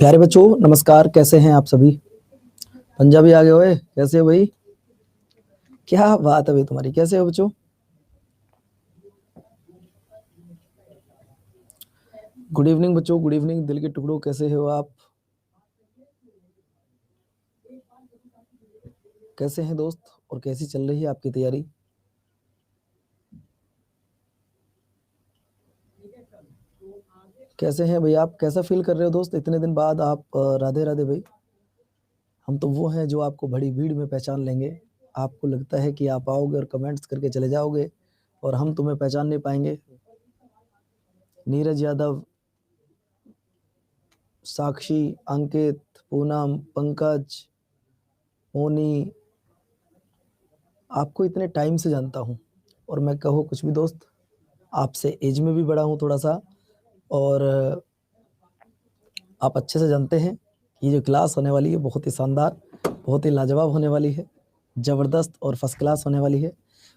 प्यारे बच्चों नमस्कार, कैसे हैं आप सभी। पंजाबी आ गए हुए, कैसे हो भाई? क्या बात है भाई तुम्हारी, कैसे हो बच्चों? गुड इवनिंग बच्चों, गुड इवनिंग दिल के टुकड़ों, कैसे हो आप? कैसे हैं दोस्त, और कैसी चल रही है आपकी तैयारी? कैसे हैं भाई आप, कैसा फील कर रहे हो दोस्त इतने दिन बाद आप? राधे राधे भाई। हम तो वो हैं जो आपको बड़ी भीड़ में पहचान लेंगे। आपको लगता है कि आप आओगे और कमेंट्स करके चले जाओगे और हम तुम्हें पहचान नहीं पाएंगे। नीरज यादव, साक्षी, अंकित, पूनम, पंकज, मोनी, आपको इतने टाइम से जानता हूँ और मैं कहो कुछ भी दोस्त, आपसे एज में भी बड़ा हूँ थोड़ा सा, और आप अच्छे से जानते हैं कि ये जो क्लास होने वाली है बहुत ही शानदार, बहुत ही लाजवाब होने वाली है, ज़बरदस्त और फर्स्ट क्लास होने वाली है।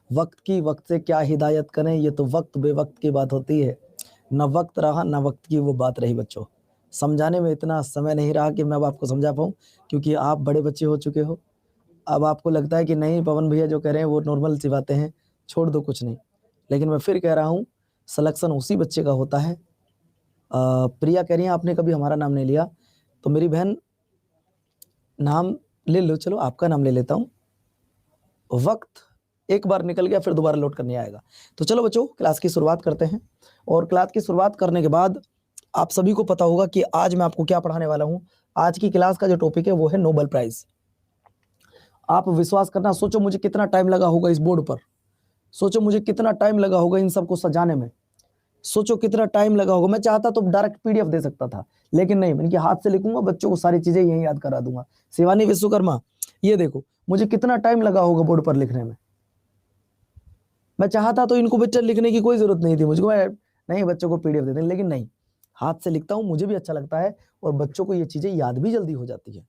वक्त की वक्त से क्या हिदायत करें, ये तो वक्त बेवक्त की बात होती है। न वक्त रहा न वक्त की वो बात रही बच्चों। समझाने में इतना समय नहीं रहा कि मैं अब आपको समझा पाऊँ, क्योंकि आप बड़े बच्चे हो चुके हो। अब आपको लगता है कि नहीं पवन भैया जो कह रहे हैं वो नॉर्मल सी बातें हैं, छोड़ दो कुछ नहीं। लेकिन मैं फिर कह रहा हूँ, सिलेक्शन उसी बच्चे का होता है। प्रिया कह रही है आपने कभी हमारा नाम नहीं लिया, तो मेरी बहन नाम ले लो, चलो आपका नाम ले लेता हूँ। वक्त एक बार निकल गया फिर दोबारा लौट कर नहीं आएगा। तो चलो बच्चों क्लास की शुरुआत करते हैं, और क्लास की शुरुआत करने के बाद आप सभी को पता होगा कि आज मैं आपको क्या पढ़ाने वाला हूँ। आज की क्लास का जो टॉपिक है वो है नोबेल प्राइज। आप विश्वास करना, सोचो मुझे कितना टाइम लगा होगा इस बोर्ड पर, सोचो मुझे कितना टाइम लगा होगा इन सबको सजाने में, सोचो कितना टाइम लगा होगा। मैं चाहता तो डायरेक्ट पीडीएफ दे सकता था, लेकिन नहीं, मैं इनके हाथ से लिखूंगा, बच्चों को सारी चीजें यहीं याद करा दूंगा। शिवानी विश्वकर्मा, ये देखो मुझे कितना टाइम लगा होगा बोर्ड पर लिखने में। मैं चाहता तो इनको बच्चे लिखने की कोई जरूरत नहीं थी मुझको, मैं नहीं बच्चों को पीडीएफ दे दें, लेकिन नहीं, हाथ से लिखता हूं, मुझे भी अच्छा लगता है और बच्चों को ये चीजें याद भी जल्दी हो जाती है।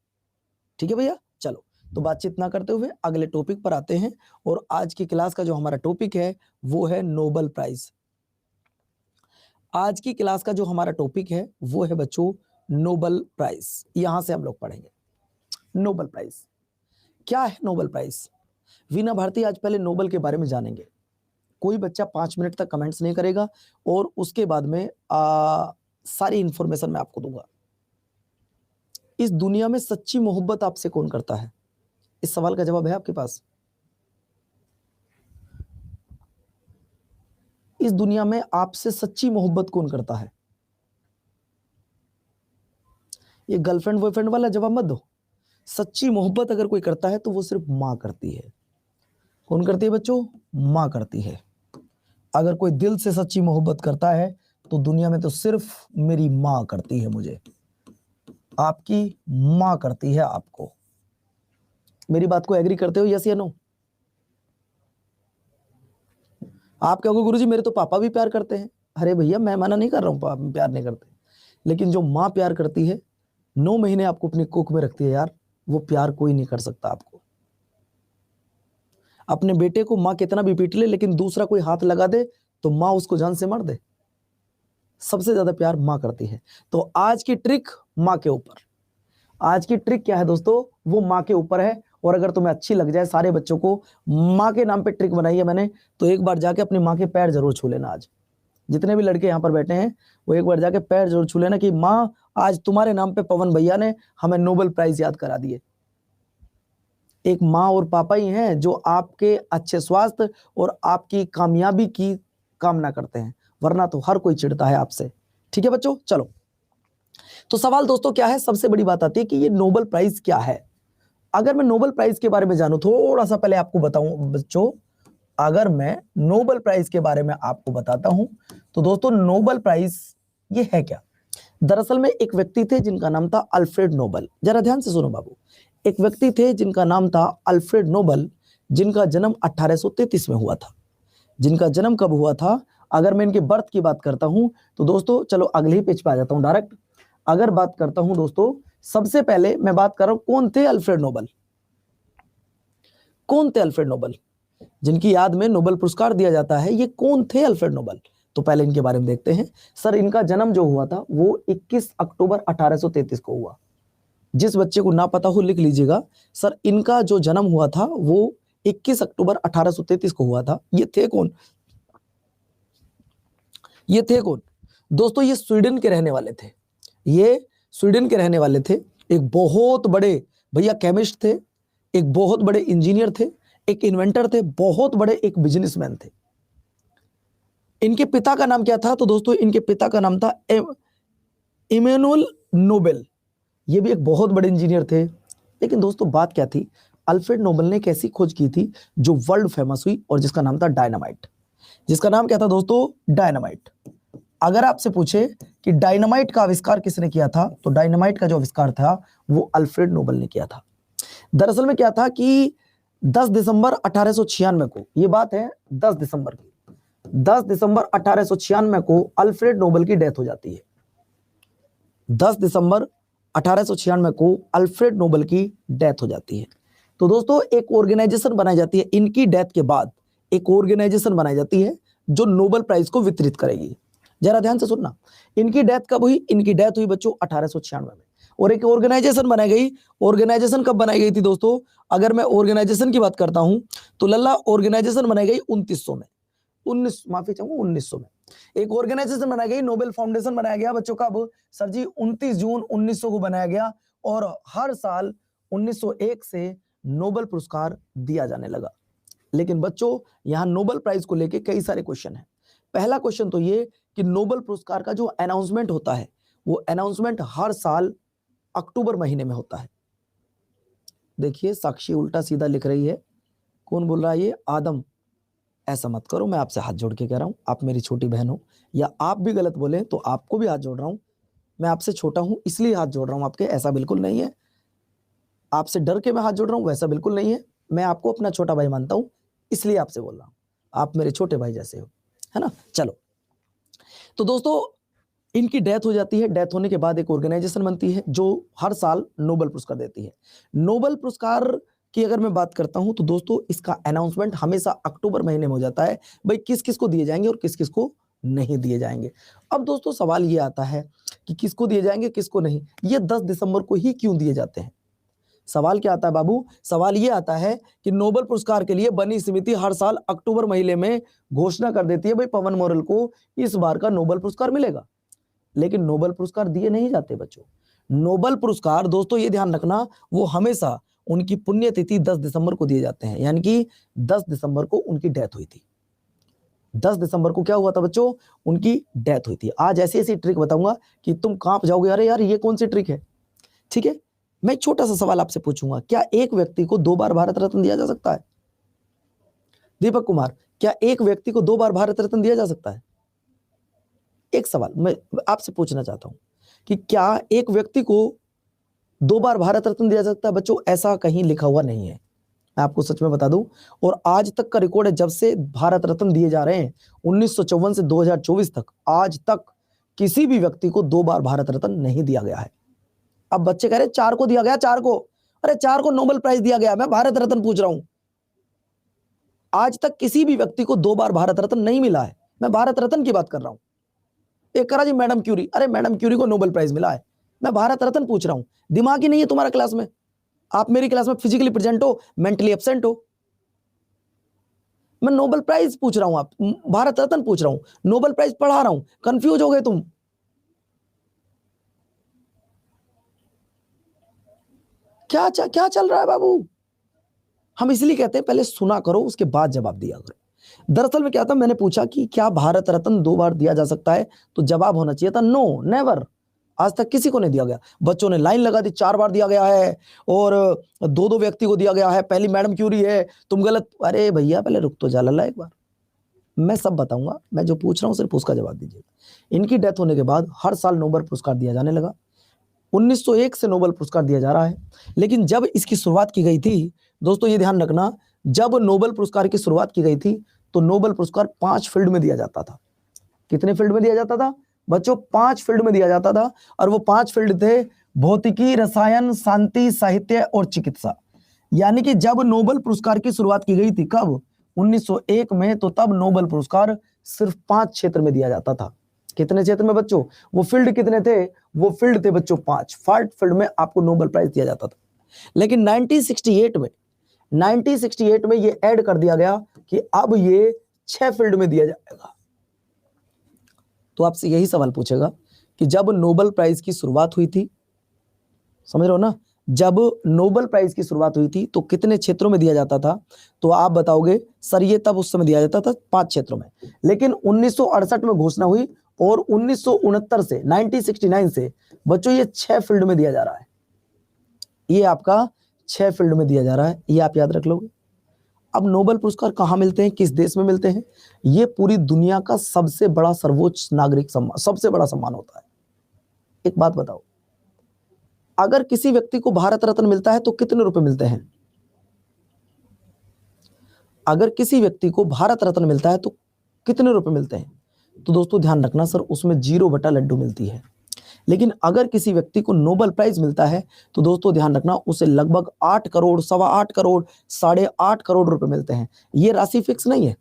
ठीक है भैया, चलो तो बातचीत ना करते हुए अगले टॉपिक पर आते हैं। और आज की क्लास का जो हमारा टॉपिक है वो है नोबेल प्राइज। आज की क्लास का जो हमारा टॉपिक है वो है बच्चों नोबेल प्राइज। यहां से हम लोग पढ़ेंगे नोबेल प्राइज क्या है। नोबेल प्राइज वीना भारती आज पहले नोबेल के बारे में जानेंगे। कोई बच्चा 5 मिनट तक कमेंट्स नहीं करेगा और उसके बाद में सारी इंफॉर्मेशन मैं आपको दूंगा। इस दुनिया में सच्ची मोहब्बत आपसे कौन करता है? इस सवाल का जवाब है आपके पास? इस दुनिया में आपसे सच्ची मोहब्बत कौन करता है? ये गर्लफ्रेंड बॉयफ्रेंड वाला जवाब मत दो। सच्ची मोहब्बत अगर कोई करता है तो वो सिर्फ मां करती है। कौन करती है बच्चों? मां करती है। अगर कोई दिल से सच्ची मोहब्बत करता है तो दुनिया में तो सिर्फ मेरी मां करती है मुझे, आपकी मां करती है आपको। मेरी बात को एग्री करते हो, यस या नो? आप कहोगे गुरुजी मेरे तो पापा भी प्यार करते हैं। अरे भैया मैं मना नहीं कर रहा हूं पापा प्यार नहीं करते, लेकिन जो मां प्यार करती है, 9 महीने आपको अपनी कोख में रखती है यार, वो प्यार कोई नहीं कर सकता आपको। अपने बेटे को मां कितना भी पीट ले, लेकिन दूसरा कोई हाथ लगा दे तो मां उसको जान से मार दे। सबसे ज्यादा प्यार मां करती है। तो आज की ट्रिक मां के ऊपर, आज की ट्रिक क्या है दोस्तों? वो मां के ऊपर है। और अगर तुम्हें अच्छी लग जाए, सारे बच्चों को मां के नाम पे ट्रिक बनाई है मैंने, तो एक बार जाके अपनी मां के पैर जरूर छू लेना। आज जितने भी लड़के यहाँ पर बैठे हैं वो एक बार जाके पैर जरूर छू लेना कि मां आज तुम्हारे नाम पे पवन भैया ने हमें नोबेल प्राइज याद करा दिए। एक माँ और पापा ही हैं जो आपके अच्छे स्वास्थ्य और आपकी कामयाबी की कामना करते हैं, वरना तो हर कोई चिढ़ता है आपसे। ठीक है बच्चों, चलो तो सवाल दोस्तों क्या है, सबसे बड़ी बात आती है कि ये नोबेल प्राइज क्या है। अगर मैं नोबेल प्राइज के बारे में जानूं, थोड़ा सा पहले आपको बताऊं बच्चों, अगर मैं नोबेल प्राइज के बारे में आपको बताता हूं तो दोस्तों नोबेल प्राइज ये है क्या। दरअसल में एक व्यक्ति थे जिनका नाम था अल्फ्रेड नोबेल। जरा ध्यान से सुनो बाबू, एक व्यक्ति थे जिनका नाम था अल्फ्रेड नोबेल, जिनका जन्म 1833 में हुआ था। जिनका जन्म कब हुआ था, अगर मैं इनके बर्थ की बात करता हूं तो दोस्तों चलो अगले ही पेज पे आ जाता हूं डायरेक्ट। अगर बात करता हूं दोस्तों, सबसे पहले मैं बात कर रहा हूं कौन थे अल्फ्रेड नोबेल। कौन थे अल्फ्रेड नोबेल, जिनकी याद में नोबेल पुरस्कार दिया जाता है, ये कौन थे अल्फ्रेड नोबेल। तो पहले इनके बारे में देखते हैं। सर इनका जन्म जो हुआ था वो 21 अक्टूबर 1833 को हुआ। जिस बच्चे को ना पता हो लिख लीजिएगा, सर इनका जो जन्म हुआ था वो 21 अक्टूबर 1833 को हुआ था। ये थे कौन, ये थे कौन दोस्तों, ये स्वीडन के रहने वाले थे। ये स्वीडन के रहने वाले थे, एक बहुत बड़े भैया केमिस्ट थे, एक बहुत बड़े इंजीनियर थे, एक इन्वेंटर थे, बहुत बड़े एक बिजनेसमैन थे। इनके पिता का नाम क्या था, तो दोस्तों इनके पिता का नाम था इमैनुअल नोबेल। ये भी एक बहुत बड़े इंजीनियर थे। लेकिन दोस्तों बात क्या थी, अल्फ्रेड नोबेल ने एक ऐसी खोज की थी जो वर्ल्ड फेमस हुई और जिसका नाम था डायनामाइट। जिसका नाम क्या था दोस्तों, डायनामाइट। अगर आपसे पूछे कि डायनामाइट का आविष्कार किसने किया था, तो डायनामाइट का जो आविष्कार था वो अल्फ्रेड नोबेल ने किया था। दरअसल में क्या था कि 10 दिसंबर 1896 को, ये बात है 10 दिसंबर की, 10 दिसंबर 1896 को अल्फ्रेड नोबेल की डेथ हो जाती है। 10 दिसंबर 1896 को अल्फ्रेड नोबेल की डेथ हो जाती है। तो दोस्तों एक ऑर्गेनाइजेशन बनाई जाती है, इनकी डेथ के बाद एक ऑर्गेनाइजेशन बनाई जाती है जो नोबेल प्राइज को वितरित करेगी। जरा ध्यान से सुनना, इनकी डेथ कब हुई, इनकी डेथ हुई बच्चों 1896 में, और एक ऑर्गेनाइजेशन बनाई गई। ऑर्गेनाइजेशन कब बनाई गई थी दोस्तों, अगर मैं ऑर्गेनाइजेशन की बात करता हूं तो लल्ला ऑर्गेनाइजेशन बनाई गई 1900 में, 1900 में एक ऑर्गेनाइजेशन बनाई गई, नोबेल फाउंडेशन बनाया गया बच्चों। कब सर जी, 29 जून 1900 को बनाया गया, और हर साल 1901 से नोबेल पुरस्कार दिया जाने लगा। लेकिन बच्चों यहां नोबेल प्राइज को लेके कई सारे क्वेश्चन हैं। पहला क्वेश्चन तो ये कि नोबेल पुरस्कार का जो अनाउंसमेंट होता है वो अनाउंसमेंट हर साल अक्टूबर महीने में होता है। देखिए साक्षी उल्टा सीधा लिख रही है, कौन बोल रहा है ये, आदम। ऐसा मत करो, मैं आपसे हाथ जोड़ के कह रहा हूं, आप मेरी छोटी बहन हो, या आप भी गलत बोले तो आपको भी हाथ जोड़ रहा हूं। मैं आपसे छोटा हूं इसलिए हाथ जोड़ रहा हूं आपके, ऐसा बिल्कुल नहीं है। आपसे डर के मैं हाथ जोड़ रहा हूं वैसा बिल्कुल नहीं है। मैं आपको अपना छोटा भाई मानता हूं इसलिए आपसे बोल रहा हूं, आप मेरे छोटे भाई जैसे हो, है ना। चलो तो दोस्तों इनकी डेथ हो जाती है। डेथ होने के बाद एक ऑर्गेनाइजेशन बनती है जो हर साल नोबेल पुरस्कार देती है। नोबेल पुरस्कार की अगर मैं बात करता हूं तो दोस्तों इसका अनाउंसमेंट हमेशा अक्टूबर महीने में हो जाता है, भाई किस किस को दिए जाएंगे और किस किस को नहीं दिए जाएंगे। अब दोस्तों सवाल ये आता है कि किसको दिए जाएंगे किसको नहीं, ये 10 दिसंबर को ही क्यों दिए जाते हैं। सवाल क्या आता है बाबू, सवाल ये आता है कि नोबेल पुरस्कार के लिए बनी समिति हर साल अक्टूबर महीने में घोषणा कर देती है, भाई पवन मोरल को इस बार का नोबेल पुरस्कार मिलेगा। लेकिन नोबेल पुरस्कार दिए नहीं जाते बच्चों। नोबेल पुरस्कार दोस्तों ये ध्यान रखना, वो हमेशा उनकी पुण्यतिथि 10 दिसंबर को दिए जाते हैं, यानी कि 10 दिसंबर को उनकी डेथ हुई थी। 10 दिसंबर को क्या हुआ था बच्चों, उनकी डेथ हुई थी। आज ऐसी ऐसी ट्रिक बताऊंगा कि तुम कांप जाओगे, अरे यार ये कौन सी ट्रिक है। ठीक है, मैं छोटा सा सवाल आपसे पूछूंगा, क्या एक व्यक्ति को 2 बार भारत रत्न दिया जा सकता है। दीपक कुमार, क्या एक व्यक्ति को 2 बार भारत रत्न दिया जा सकता है। एक सवाल मैं आपसे पूछना चाहता हूं कि क्या एक व्यक्ति को 2 बार भारत रत्न दिया जा सकता है। बच्चों ऐसा कहीं लिखा हुआ नहीं है, मैं आपको सच में बता दूं, और आज तक का रिकॉर्ड है, जब से भारत रत्न दिए जा रहे हैं 1954 से 2024 तक, आज तक किसी भी व्यक्ति को 2 बार भारत रत्न नहीं दिया गया है। अब बच्चे कह रहे 4 को दिया गया, 4 को, अरे 4 को नोबेल प्राइज दिया गया, मैं भारत रत्न पूछ रहा हूं। आज तक किसी भी व्यक्ति को 2 बार भारत रत्न नहीं मिला है, मैं भारत रत्न की बात कर रहा हूं। एक करा जी मैडम क्यूरी, अरे मैडम क्यूरी को नोबेल प्राइज मिला है, मैं भारत रत्न पूछ रहा हूं। दिमाग ही नहीं है तुम्हारा क्लास में, आप मेरी क्लास में फिजिकली प्रेजेंट हो, मेंटली एब्सेंट हो। मैं नोबेल प्राइज पूछ रहा हूं, आप भारत रत्न पूछ रहा हूं, नोबेल प्राइज पढ़ा रहा हूं, कंफ्यूज हो गए तुम। क्या चल रहा है बाबू। हम इसलिए कहते हैं पहले सुना करो उसके बाद जवाब दिया करो। दरअसल में क्या था, मैंने पूछा कि क्या भारत रत्न 2 बार दिया जा सकता है, तो जवाब होना चाहिए था नो, नेवर। आज तक किसी को नहीं दिया गया। बच्चों ने लाइन लगा दी, 4 बार दिया गया है और 2-2 व्यक्ति को दिया गया है। पहली मैडम क्यूरी है, तुम गलत। अरे भैया पहले रुक तो जा लल्ला एक बार, मैं सब बताऊंगा। मैं जो पूछ रहा हूं सिर्फ उसका जवाब दीजिएगा। इनकी डेथ होने के बाद हर साल नोबेल पुरस्कार दिया जाने लगा। 1901 से नोबेल पुरस्कार दिया जा रहा है। लेकिन जब इसकी शुरुआत की गई थी दोस्तों, ये ध्यान रखना, जब नोबेल पुरस्कार की शुरुआत की गई थी तो नोबेल पुरस्कार 5 फील्ड में दिया जाता था। कितने फील्ड में दिया जाता था बच्चों? 5 फील्ड में दिया जाता था। और वो 5 फील्ड थे भौतिकी, रसायन, शांति, साहित्य और चिकित्सा। यानी कि जब नोबेल पुरस्कार की शुरुआत की गई थी, कब? 1901 में, तो तब नोबेल पुरस्कार सिर्फ 5 क्षेत्र में दिया जाता था। कितने क्षेत्र में बच्चों? वो फील्ड कितने थे? वो फील्ड थे बच्चों 5 फील्ड में आपको नोबेल प्राइज दिया जाता था। लेकिन 1968 में ये ऐड कर दिया गया कि अब ये 6 फील्ड में दिया जाएगा। तो आपसे यही सवाल पूछेगा कि जब नोबेल प्राइज की शुरुआत हुई थी, समझ रहे हो ना, जब नोबेल प्राइज की शुरुआत हुई थी तो कितने क्षेत्रों में दिया जाता था? तो आप बताओगे सर ये तब उस समय दिया जाता था 5 क्षेत्रों में। लेकिन 1968 में घोषणा हुई और 1969 से 1969 से बच्चों ये 6 फील्ड में दिया जा रहा है। ये आपका 6 फील्ड में दिया जा रहा है, ये आप याद रख लोगे। अब नोबेल पुरस्कार कहां मिलते हैं, किस देश में मिलते हैं? ये पूरी दुनिया का सबसे बड़ा सर्वोच्च नागरिक सम्मान, सबसे बड़ा सम्मान होता है। एक बात बताओ, अगर किसी व्यक्ति को भारत रत्न मिलता है तो कितने रुपए मिलते हैं? अगर किसी व्यक्ति को भारत रत्न मिलता है तो कितने रुपए मिलते हैं? तो दोस्तों ध्यान रखना सर, उसमें 0 बटा लड्डू मिलती है। लेकिन अगर किसी व्यक्ति को नोबेल प्राइज मिलता है तो दोस्तों ध्यान रखना, उसे लगभग 8 करोड़, 8.25 करोड़, 8.5 करोड़ रुपए मिलते हैं। ये राशि फिक्स नहीं है,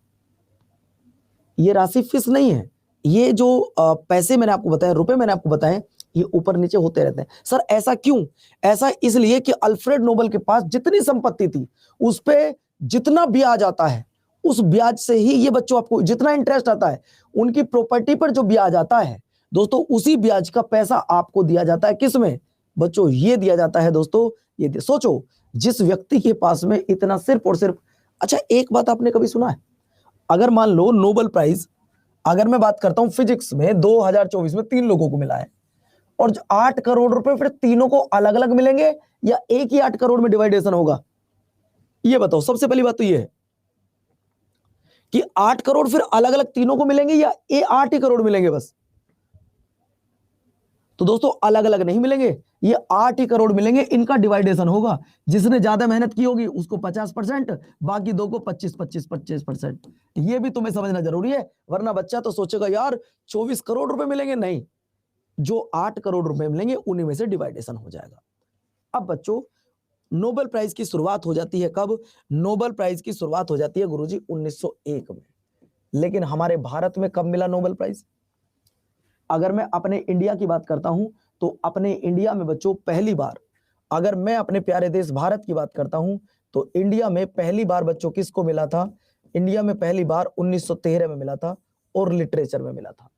ये राशि फिक्स नहीं है। ये जो पैसे मैंने आपको बताया, रुपए मैंने आपको बताए, ये ऊपर नीचे होते रहते हैं। सर ऐसा क्यों? ऐसा इसलिए कि अल्फ्रेड नोबेल के पास जितनी संपत्ति थी उस पे जितना ब्याज आता है, उस ब्याज से ही ये बच्चों आपको जितना इंटरेस्ट आता है, उनकी प्रॉपर्टी पर जो ब्याज आता है दोस्तों, उसी ब्याज का पैसा आपको दिया जाता है। किस में बच्चों? ये दिया जाता है दोस्तों, ये सोचो, जिस व्यक्ति के पास में इतना सिर्फ और सिर्फ। अच्छा एक बात आपने कभी सुना है, अगर मान लो नोबेल प्राइज, अगर मैं बात करता हूं फिजिक्स में 2024 में 3 लोगों को मिला है और 8 करोड़ रुपए फिर तीनों को अलग अलग मिलेंगे या एक ही 8 करोड़ में डिवाइडेशन होगा? ये बताओ। सबसे पहली बात तो ये है कि 8 करोड़ फिर अलग अलग तीनों को मिलेंगे या ये 8 ही करोड़ मिलेंगे बस? तो दोस्तों अलग अलग नहीं मिलेंगे, ये 8 ही करोड़ मिलेंगे। इनका डिवाइडेशन होगा, जिसने ज्यादा मेहनत की होगी उसको 50%, बाकी 2 को 25%। ये भी तुम्हें समझना जरूरी है, वरना बच्चा तो सोचेगा यार 24 करोड़ रुपए मिलेंगे। नहीं, जो 8 करोड़ रुपए मिलेंगे उन्हीं में से डिवाइडेशन हो जाएगा। अब बच्चों नोबेल प्राइज की शुरुआत हो जाती है कब? नोबेल प्राइज की शुरुआत हो जाती है गुरुजी 1901 में। लेकिन हमारे भारत में कब मिला नोबेल प्राइज? अगर मैं अपने इंडिया की बात करता हूं तो अपने इंडिया में बच्चों पहली बार, अगर मैं अपने प्यारे देश भारत की बात करता हूं तो इंडिया में पहली बार बच्चों किसको मिला था? इंडिया में पहली बार 1913 में मिला था और लिटरेचर में मिला था।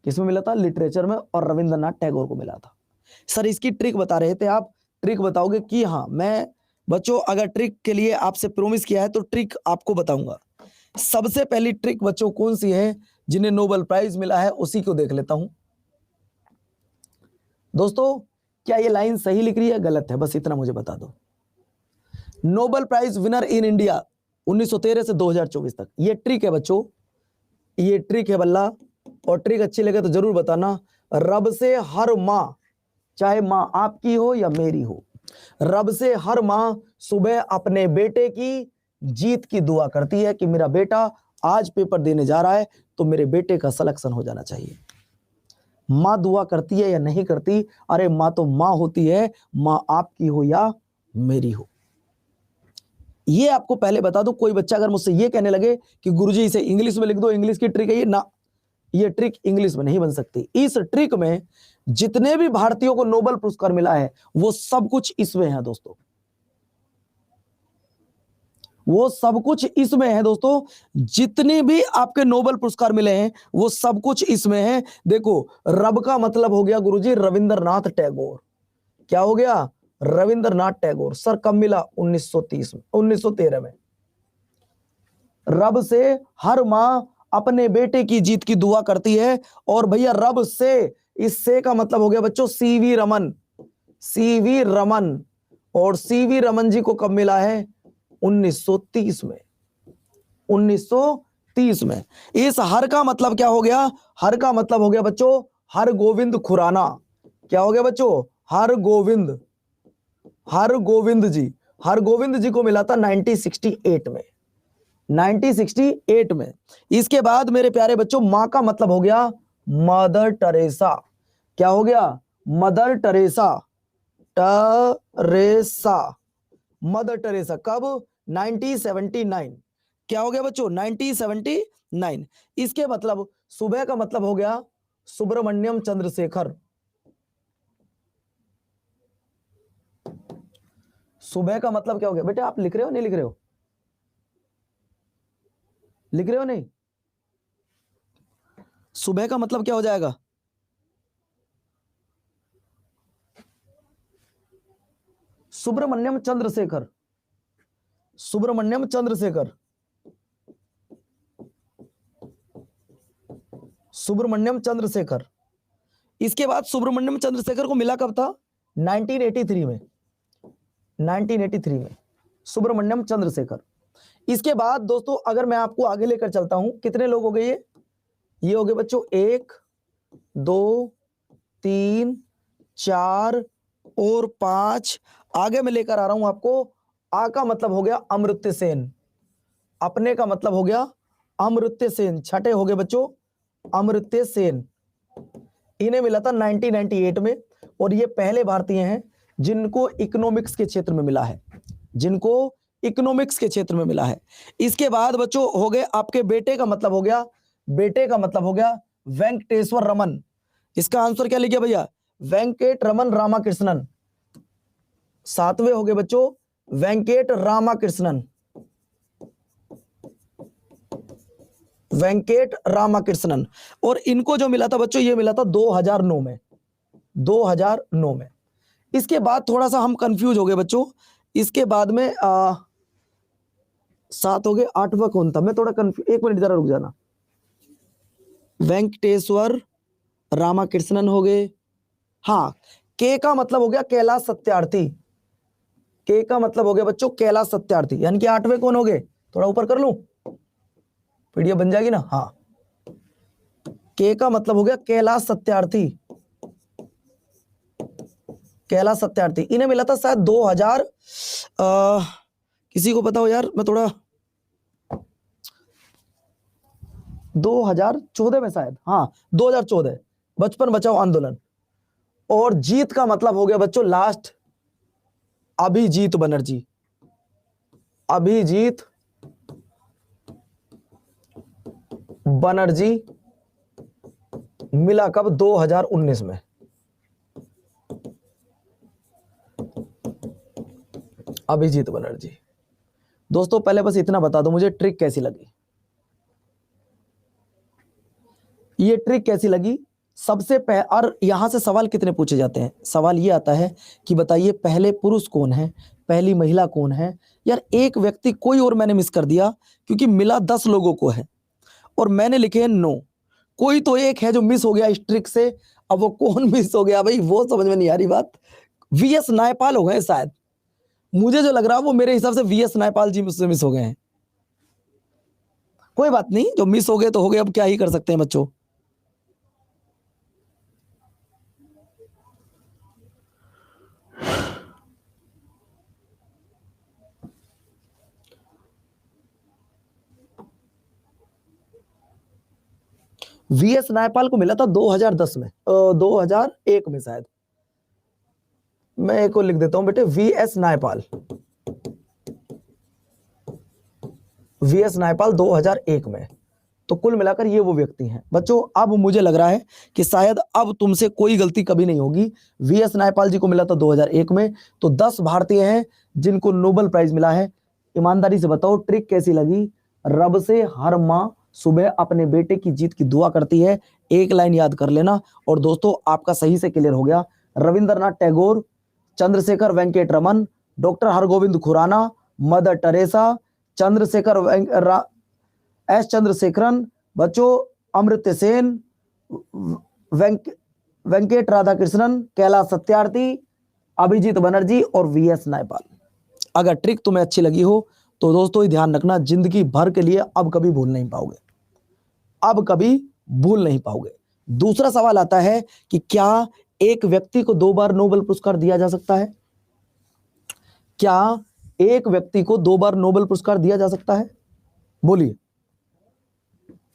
किसमें मिला था? लिटरेचर में, और रविंद्रनाथ टैगोर को मिला था। सर इसकी ट्रिक बता रहे थे आप, ट्रिक बताओगे कि हाँ मैं बच्चों अगर ट्रिक के लिए आपसे प्रॉमिस किया है तो ट्रिक आपको बताऊंगा। सबसे पहली ट्रिक बच्चों कौन सी है? जिन्हें नोबेल प्राइज मिला है उसी को देख लेता हूं। दोस्तों क्या ये लाइन सही लिख रही है गलत है? बस इतना मुझे बता दो। Nobel prize winner in India 1913 से 2024 तक, ये ट्रिक है बच्चों, ये ट्रिक है बल्ला। और ट्रिक अच्छी लगे तो जरूर बताना। रब से हर मां, चाहे मां आपकी हो या मेरी हो, रब से हर मां सुबह अपने बेटे की जीत की दुआ करती है कि मेरा बेटा आज पेपर देने जा रहा है तो मेरे बेटे का सिलेक्शन हो जाना चाहिए। मां दुआ करती है या नहीं करती? अरे मां तो मां होती है, मां आपकी हो या मेरी हो। ये आपको पहले बता दो। कोई बच्चा अगर मुझसे ये कहने लगे कि गुरुजी इसे इंग्लिश में लिख दो, इंग्लिश की ट्रिक है ये, ना, ये ट्रिक इंग्लिश में नहीं बन सकती। इस ट्रिक में जितने भी भारतीयों को नोबेल पुरस्कार मिला है वो सब कुछ इसमें है दोस्तों, वो सब कुछ इसमें है दोस्तों। जितने भी आपके नोबेल पुरस्कार मिले हैं वो सब कुछ इसमें है। देखो रब का मतलब हो गया गुरुजी रविंद्रनाथ टैगोर। क्या हो गया? रविंद्रनाथ टैगोर। सर कब मिला? 1930 में, 1913 में। रब से हर मां अपने बेटे की जीत की दुआ करती है, और भैया रब से इससे का मतलब हो गया बच्चों सीवी रमन, सीवी रमन। और सीवी रमन जी को कब मिला है? 1930 में, 1930 में। इस हर का मतलब क्या हो गया? हर का मतलब हो गया बच्चों हर गोविंद खुराना। क्या हो गया बच्चों? हर गोविंद, हर गोविंद जी, हर गोविंद जी को मिला था 1968 में, 1968 में। इसके बाद मेरे प्यारे बच्चों मां का मतलब हो गया मदर टेरेसा। क्या हो गया? Mother Teresa, Teresa, mother Teresa. कब? 1979। क्या हो गया बच्चों? 1979। इसके मतलब सुबह का मतलब हो गया सुब्रमण्यम चंद्रशेखर। सुबह का मतलब क्या हो गया? बेटे आप लिख रहे हो नहीं लिख रहे हो? लिख रहे हो नहीं? सुबह का मतलब क्या हो जाएगा? सुब्रमण्यम चंद्रशेखर, सुब्रमण्यम चंद्रशेखर, सुब्रमण्यम चंद्रशेखर। इसके बाद सुब्रमण्यम चंद्रशेखर को मिला कब था? 1983 में, 1983 में सुब्रमण्यम चंद्रशेखर। इसके बाद दोस्तों अगर मैं आपको आगे लेकर चलता हूं, कितने लोग हो गए ये हो गए बच्चों 1 2 3 4 और 5। आगे मैं लेकर आ रहा हूं आपको। आ का मतलब हो गया अमर्त्य सेन, अपने का मतलब हो गया अमर्त्य सेन। छठे हो गए बच्चों अमर्त्य सेन। इन्हें मिला था 1998 में और ये पहले भारतीय हैं जिनको इकोनॉमिक्स के क्षेत्र में मिला है, जिनको इकोनॉमिक्स के क्षेत्र में मिला है। इसके बाद बच्चों हो गए आपके बेटे का मतलब हो गया, बेटे का मतलब हो गया वेंकटेश्वर रमन। इसका आंसर क्या लिखिए भैया? वेंकट रमन रामाकृष्णन। सातवें हो गए बच्चों वेंकट रामाकृष्णन, वेंकट रामाकृष्णन। और इनको जो मिला था बच्चों ये मिला था 2009 में, 2009 में। इसके बाद थोड़ा सा हम कंफ्यूज हो गए बच्चों। इसके बाद में 7 हो गए, 8वां कौन था? मैं थोड़ा कंफ्यूज, एक मिनट जरा रुक जाना। वेंकटेश्वर रामाकृष्णन हो गए। हाँ, के का मतलब हो गया कैलाश सत्यार्थी, के का मतलब हो गया बच्चों कैलाश सत्यार्थी, यानी कि 8वें कौन हो गए? थोड़ा ऊपर कर लूं, पीडीएफ बन जाएगी ना? हाँ, के का मतलब हो गया कैलाश सत्यार्थी, कैलाश सत्यार्थी। इन्हें मिला था शायद 2000 किसी को पता हो यार? मैं थोड़ा 2014 में शायद, हाँ 2014 बचपन बचाओ आंदोलन। और जीत का मतलब हो गया बच्चों लास्ट अभिजीत बनर्जी, अभिजीत बनर्जी। मिला कब? 2019 में। अभिजीत बनर्जी। दोस्तों पहले बस इतना बता दो मुझे ट्रिक कैसी लगी, ये ट्रिक कैसी लगी? सबसे और यहां से सवाल कितने पूछे जाते हैं? सवाल ये आता है कि बताइए पहले पुरुष कौन है, पहली महिला कौन है। यार एक व्यक्ति कोई और मैंने मिस कर दिया क्योंकि मिला 10 लोगों को है और मैंने लिखे हैं 9। कोई तो एक है जो मिस हो गया इस ट्रिक से। अब वो कौन मिस हो गया भाई वो समझ में नहीं आ रही बात। वीएस नायपाल हो गए शायद, मुझे जो लग रहा है वो मेरे हिसाब से वीएस नायपाल जी मुझसे मिस हो गए हैं। कोई बात नहीं, जो मिस हो गए तो हो गए, अब क्या ही कर सकते हैं बच्चों। वीएस नायपाल को मिला था 2010 में, 2001 में शायद। मैं एक को लिख देता हूं बेटे, वीएस नायपाल, वीएस नायपाल 2001 में। तो कुल मिलाकर ये वो व्यक्ति हैं बच्चों। अब मुझे लग रहा है कि शायद अब तुमसे कोई गलती कभी नहीं होगी। वीएस नायपाल जी को मिला था 2001 में। तो 10 भारतीय हैं जिनको नोबेल प्राइज मिला है। ईमानदारी से बताओ ट्रिक कैसी लगी? रब से हर माँ सुबह अपने बेटे की जीत की दुआ करती है, एक लाइन याद कर लेना। और दोस्तों आपका सही से क्लियर हो गया। Rabindranath Tagore, Chandrasekhar Venkata Raman, doctor Hargobind Khorana, Mother Teresa, Chandrasekhar S Chandrasekharan, बच्चों अमर्त्य सेन, वेंकट राधाकृष्णन, कैलाश सत्यार्थी, अभिजीत बनर्जी और वीएस नायपाल। अगर ट्रिक तुम्हें अच्छी लगी हो तो दोस्तों ये ध्यान रखना, जिंदगी भर के लिए अब कभी भूल नहीं पाओगे, अब कभी भूल नहीं पाओगे। दूसरा सवाल आता है कि क्या एक व्यक्ति को 2 बार नोबेल पुरस्कार दिया जा सकता है? क्या एक व्यक्ति को 2 बार नोबेल पुरस्कार दिया जा सकता है? बोलिए।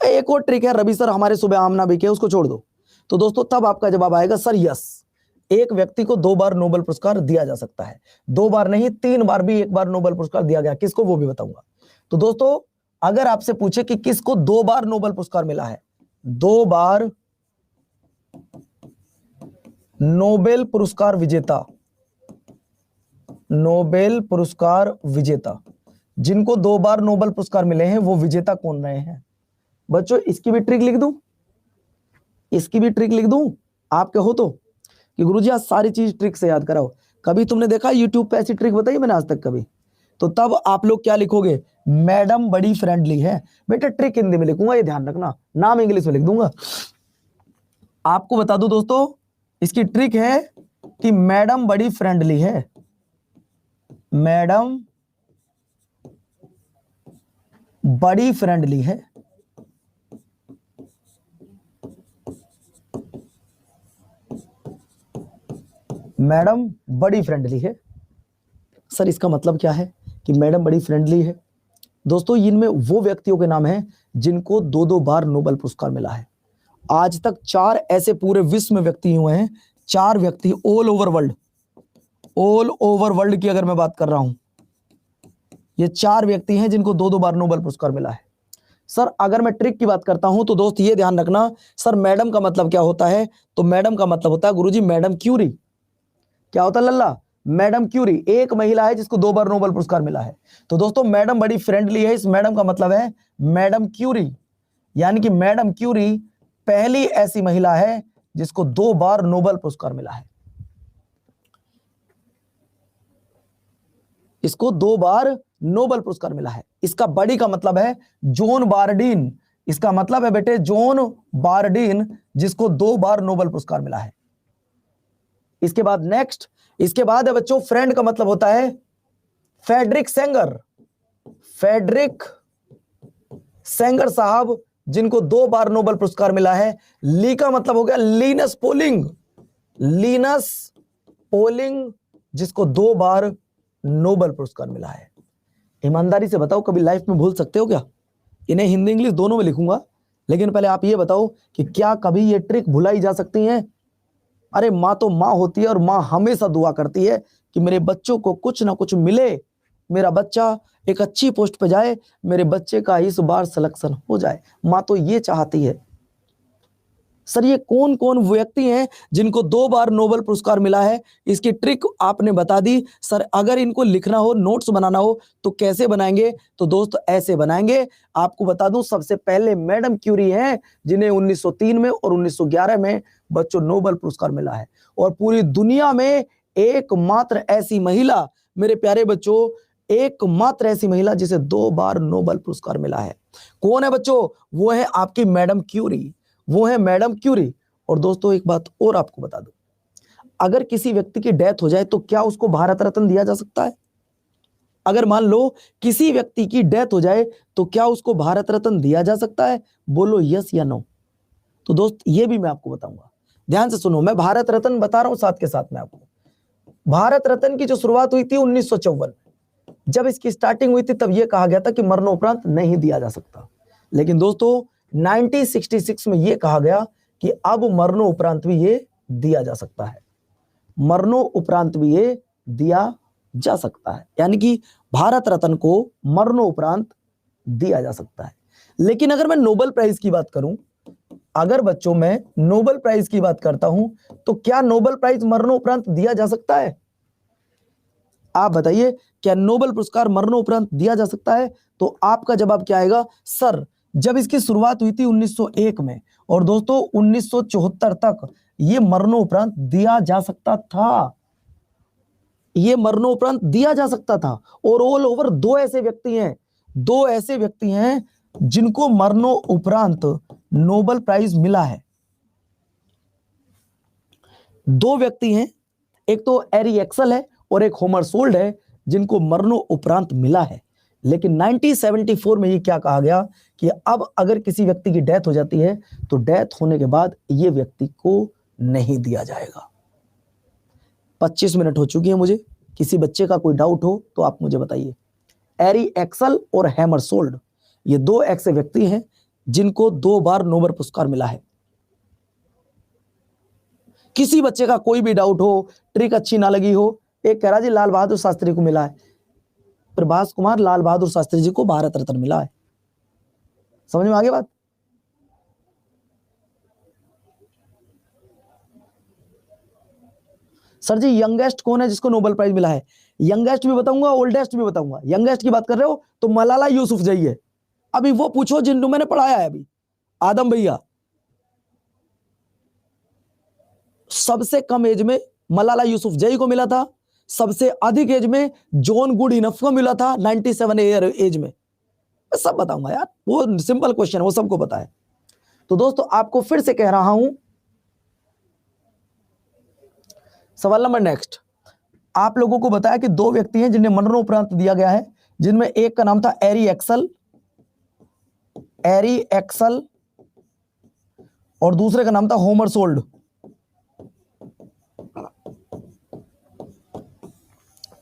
एक और ट्रिक है, रवि सर हमारे सुबह आमना भी किया, उसको छोड़ दो। तो दोस्तों तब आपका जवाब आएगा सर यस, एक व्यक्ति को 2 बार नोबेल पुरस्कार दिया जा सकता है। 2 बार नहीं, 3 बार भी एक बार नोबेल पुरस्कार दिया गया। किसको, वो भी बताऊंगा। तो दोस्तों अगर आपसे पूछे कि किसको 2 बार नोबेल पुरस्कार मिला है, 2 बार नोबेल पुरस्कार विजेता, नोबेल पुरस्कार विजेता, जिनको 2 बार नोबेल पुरस्कार मिले हैं वो विजेता कौन रहे हैं? बच्चों इसकी भी ट्रिक लिख दूं, इसकी भी ट्रिक लिख दूं आपके हो तो, कि गुरुजी आज सारी चीज ट्रिक से याद कराओ। कभी तुमने देखा यूट्यूब पे ऐसी ट्रिक बताई मैंने आज तक कभी? तो तब आप लोग क्या लिखोगे, मैडम बड़ी फ्रेंडली है। बेटा ट्रिक हिंदी में लिखूंगा, ये ध्यान रखना, नाम इंग्लिश में लिख दूंगा। आपको बता दूं दोस्तों, इसकी ट्रिक है कि मैडम बड़ी फ्रेंडली है, मैडम बड़ी फ्रेंडली है। मैडम बड़ी फ्रेंडली है। सर इसका मतलब क्या है कि मैडम बड़ी फ्रेंडली है? दोस्तों इनमें वो व्यक्तियों के नाम हैं जिनको 2-2 बार नोबेल पुरस्कार मिला है। आज तक 4 ऐसे पूरे विश्व में व्यक्ति हुए हैं, 4 व्यक्ति all over world, all over world की अगर मैं बात कर रहा हूं, ये 4 व्यक्ति हैं जिनको 2-2 बार नोबेल पुरस्कार मिला है। सर अगर मैं ट्रिक की बात करता हूं तो दोस्त ये ध्यान रखना, सर मैडम का मतलब क्या होता है? तो मैडम का मतलब होता है गुरुजी मैडम क्यूरी। क्या होता है लल्ला? मैडम क्यूरी एक महिला है जिसको 2 बार नोबेल पुरस्कार मिला है। तो दोस्तों मैडम बड़ी फ्रेंडली है, इस मैडम का मतलब है मैडम क्यूरी, यानी कि मैडम क्यूरी पहली ऐसी महिला है जिसको 2 बार नोबेल पुरस्कार मिला है। इसको 2 बार नोबेल पुरस्कार मिला है। इसका बड़ी का मतलब है जॉन बारडीन, इसका मतलब है बेटे जॉन बारडीन, जिसको 2 बार नोबेल पुरस्कार मिला है। इसके बाद नेक्स्ट, इसके बाद है बच्चों फ्रेंड का मतलब होता है फेडरिक सेंगर, फेडरिक सेंगर साहब जिनको 2 बार नोबेल पुरस्कार मिला है। ली का मतलब हो गया लीनस पोलिंग, लीनस पोलिंग जिसको 2 बार नोबेल पुरस्कार मिला है। ईमानदारी से बताओ कभी लाइफ में भूल सकते हो क्या? इन्हें हिंदी इंग्लिश दोनों में लिखूंगा, लेकिन पहले आप ये बताओ कि क्या कभी ये ट्रिक भुलाई जा सकती है? अरे माँ तो माँ होती है और माँ हमेशा दुआ करती है कि मेरे बच्चों को कुछ ना कुछ मिले, मेरा बच्चा एक अच्छी पोस्ट पे जाए, मेरे बच्चे का इस बार सिलेक्शन हो जाए। माँ तो ये चाहती है। सर ये कौन कौन व्यक्ति हैं जिनको 2 बार नोबेल पुरस्कार मिला है? इसकी ट्रिक आपने बता दी। सर अगर इनको लिखना हो, नोट्स बनाना हो तो कैसे बनाएंगे? तो दोस्त ऐसे बनाएंगे। आपको बता दूं सबसे पहले मैडम क्यूरी हैं जिन्हें 1903 में और 1911 में बच्चों नोबेल पुरस्कार मिला है। और पूरी दुनिया में एकमात्र ऐसी महिला, मेरे प्यारे बच्चों, एकमात्र ऐसी महिला जिसे 2 बार नोबेल पुरस्कार मिला है। कौन है बच्चों? वो है आपकी मैडम क्यूरी, वो है मैडम क्यूरी। और दोस्तों एक बात और आपको बता दूं, अगर किसी व्यक्ति की डेथ हो जाए तो क्या उसको भारत रत्न दिया जा सकता है? अगर मान लो किसी व्यक्ति की डेथ हो जाए तो क्या उसको भारत रत्न दिया जा सकता है? बोलो यस या नो। तो दोस्त ये भी मैं आपको बताऊंगा, ध्यान से सुनो। मैं भारत रत्न बता रहा हूं साथ के साथ में आपको। भारत रत्न की जो शुरुआत हुई थी 1954, जब इसकी स्टार्टिंग हुई थी तब यह कहा गया था कि मरणोपरांत नहीं दिया जा सकता। लेकिन दोस्तों 1966 में यह कहा गया कि अब मरणोपरांत भी ये दिया जा सकता है, मरणोपरांत भी ये दिया जा सकता है, यानी कि भारत रत्न को मरणोपरांत दिया जा सकता है। लेकिन अगर मैं नोबेल प्राइज की बात करूं, अगर बच्चों मैं नोबेल प्राइज की बात करता हूं तो क्या नोबेल प्राइज मरणोपरांत दिया जा सकता है? आप बताइए, क्या नोबेल पुरस्कार मरणोपरांत दिया जा सकता है? तो आपका जवाब क्या आएगा? सर जब इसकी शुरुआत हुई थी 1901 में, और दोस्तों 1974 तक ये मरणोपरांत दिया जा सकता था, ये मरणोपरांत दिया जा सकता था। और ऑल ओवर 2 ऐसे व्यक्ति हैं, 2 ऐसे व्यक्ति हैं जिनको मरणोपरांत नोबेल प्राइज मिला है। दो व्यक्ति हैं, एक तो एरी एक्सल है और एक होमर सोल्ड है, जिनको मरणों उपरांत मिला है। लेकिन 1974 में ये क्या कहा गया कि अब अगर किसी व्यक्ति की डेथ हो जाती है तो डेथ होने के बाद ये व्यक्ति को नहीं दिया जाएगा। 25 मिनट हो चुकी है मुझे, किसी बच्चे का कोई डाउट हो तो आप मुझे बताइए। एरी एक्सल और हैमर सोल्ड, ये दो ऐसे व्यक्ति हैं जिनको 2 बार नोबेल पुरस्कार मिला है। किसी बच्चे का कोई भी डाउट हो, ट्रिक अच्छी ना लगी हो, एक कह रहा जी लाल बहादुर शास्त्री को मिला है, प्रभास कुमार लाल बहादुर शास्त्री जी को भारत रत्न मिला है। समझ में आ गई बात? सर जी यंगेस्ट कौन है जिसको नोबेल प्राइज मिला है? यंगेस्ट भी बताऊंगा, ओल्डेस्ट भी बताऊंगा। यंगेस्ट की बात कर रहे हो तो मलाला यूसुफजई है। अभी वो पूछो जिनको मैंने पढ़ाया है अभी, आदम भैया। सबसे कम एज में मलाला यूसुफजई को मिला था, सबसे अधिक एज में जॉन गुड इनफ को मिला था 97 ईयर एज में। मैं सब बताऊंगा यार, वो सिंपल क्वेश्चन है, वो सबको पता है। तो दोस्तों आपको फिर से कह रहा हूं, सवाल नंबर नेक्स्ट, आप लोगों को बताया कि दो व्यक्ति हैं जिन्हें मरणोपरांत दिया गया है, जिनमें एक का नाम था एरी एक्सल और दूसरे का नाम था होमर सोल्ड।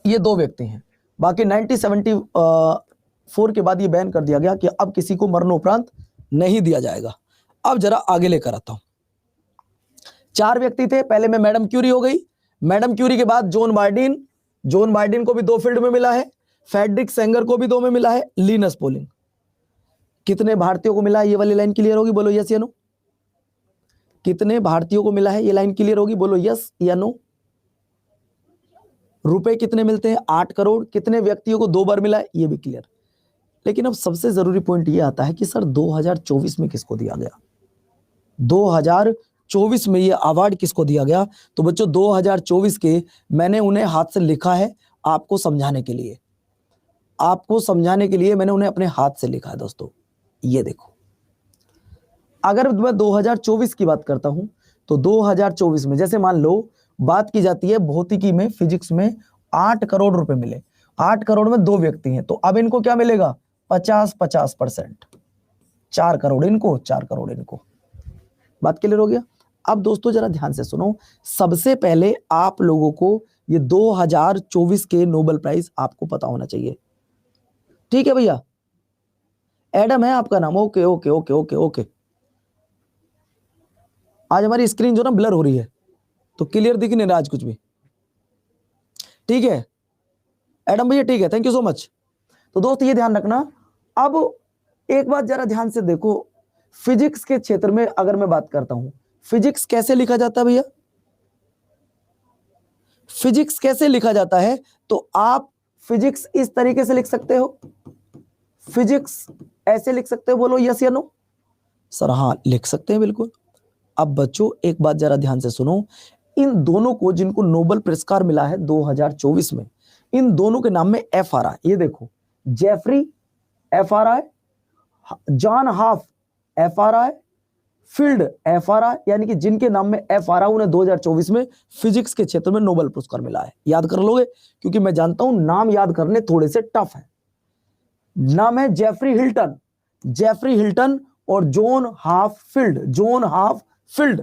ये दो व्यक्ति हैं। बाकी 1974 के बाद ये बैन कर दिया गया कि अब किसी को मरणोपरांत नहीं दिया जाएगा। अब जरा आगे लेकर आता हूं। 4 व्यक्ति थे, पहले में मैडम क्यूरी हो गई, मैडम क्यूरी के बाद जॉन बार्डिन को भी 2 फील्ड में मिला है, फ्रेडरिक सेंगर को भी 2 में मिला है, लिनस पोलिंग। कितने भारतीयों को मिला है? ये वाली लाइन क्लियर होगी, बोलो यस या नो। कितने भारतीयों को मिला है? ये लाइन क्लियर होगी, बोलो यस या नो। रुपए कितने मिलते हैं? 8 करोड़। कितने व्यक्तियों को 2 बार मिला है? ये भी क्लियर। लेकिन अब सबसे जरूरी पॉइंट ये आता है कि सर 2024 में किसको दिया गया? 2024 में ये अवार्ड किसको दिया गया? तो बच्चों 2024 के मैंने उन्हें हाथ से लिखा है आपको समझाने के लिए, मैंने उन्हें अपने हाथ से लिखा है दोस्तों। ये देखो, अगर मैं 2024 की बात करता हूं तो 2024 में जैसे मान लो बात की जाती है भौतिकी में, फिजिक्स में 8 करोड़ रुपए मिले, 8 करोड़ में 2 व्यक्ति हैं, तो अब इनको क्या मिलेगा? 50-50%। 4 करोड़ इनको, 4 करोड़ इनको। बात क्लियर हो गया? अब दोस्तों जरा ध्यान से सुनो, सबसे पहले आप लोगों को ये 2024 के नोबेल प्राइज आपको पता होना चाहिए। ठीक है भैया? एडम है आपका नाम? Okay okay okay okay okay. आज हमारी स्क्रीन जो ना ब्लर हो रही है तो क्लियर दिख नहीं रहा आज कुछ भी। ठीक है एडम भैया, ठीक है, थैंक यू सो मच। तो दोस्त ये ध्यान रखना। अब एक बात जरा ध्यान से देखो, फिजिक्स के क्षेत्र में अगर मैं बात करता हूं, फिजिक्स कैसे लिखा जाता है भैया? फिजिक्स कैसे लिखा जाता है? तो आप फिजिक्स इस तरीके से लिख सकते हो, फिजिक्स ऐसे लिख सकते हो, बोलो यस या नो। सर हाँ लिख सकते हैं बिल्कुल। अब बच्चों एक बात जरा ध्यान से सुनो, इन दोनों को जिनको नोबेल पुरस्कार मिला है 2024 में, इन दोनों के नाम में एफ आ रहा है। ये देखो, जेफरी एफ आ रहा है, जॉन हाफ एफ आ रहा है, फील्ड एफ आ रहा है, यानी कि जिनके नाम में एफ आ रहा है उन्हें 2024 में फिजिक्स के क्षेत्र में नोबेल पुरस्कार मिला है। याद कर लोगे? क्योंकि मैं जानता हूं नाम याद करने थोड़े से टफ है। नाम है जेफरी हिल्टन और जॉन हाफ फील्ड,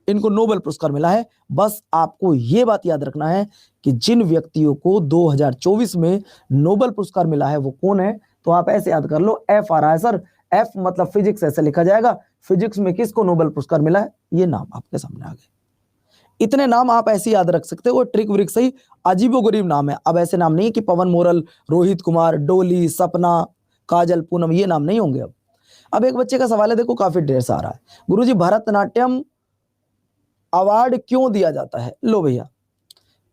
इनको नोबेल पुरस्कार मिला है। बस आपको यह बात याद रखना है कि जिन व्यक्तियों को 2024 में नोबेल पुरस्कार मिला है वो कौन है, तो आप ऐसे याद कर लो, एफ आ रहा है सर, एफ मतलब फिजिक्स ऐसे लिखा जाएगा, फिजिक्स में किसको नोबेल पुरस्कार मिला है, ये नाम आपके सामने आ गए। इतने नाम आप ऐसे याद रख सकते हो, ट्रिक व्रिक सही, अजीबोगरीब नाम है। अब ऐसे नाम नहीं है कि पवन मोरल, रोहित कुमार, डोली, सपना, काजल, पूनम, ये नाम नहीं होंगे। अब एक बच्चे का सवाल है, देखो काफी ढेर सारा है, गुरुजी भरतनाट्यम अवार्ड क्यों दिया जाता है? लो भैया,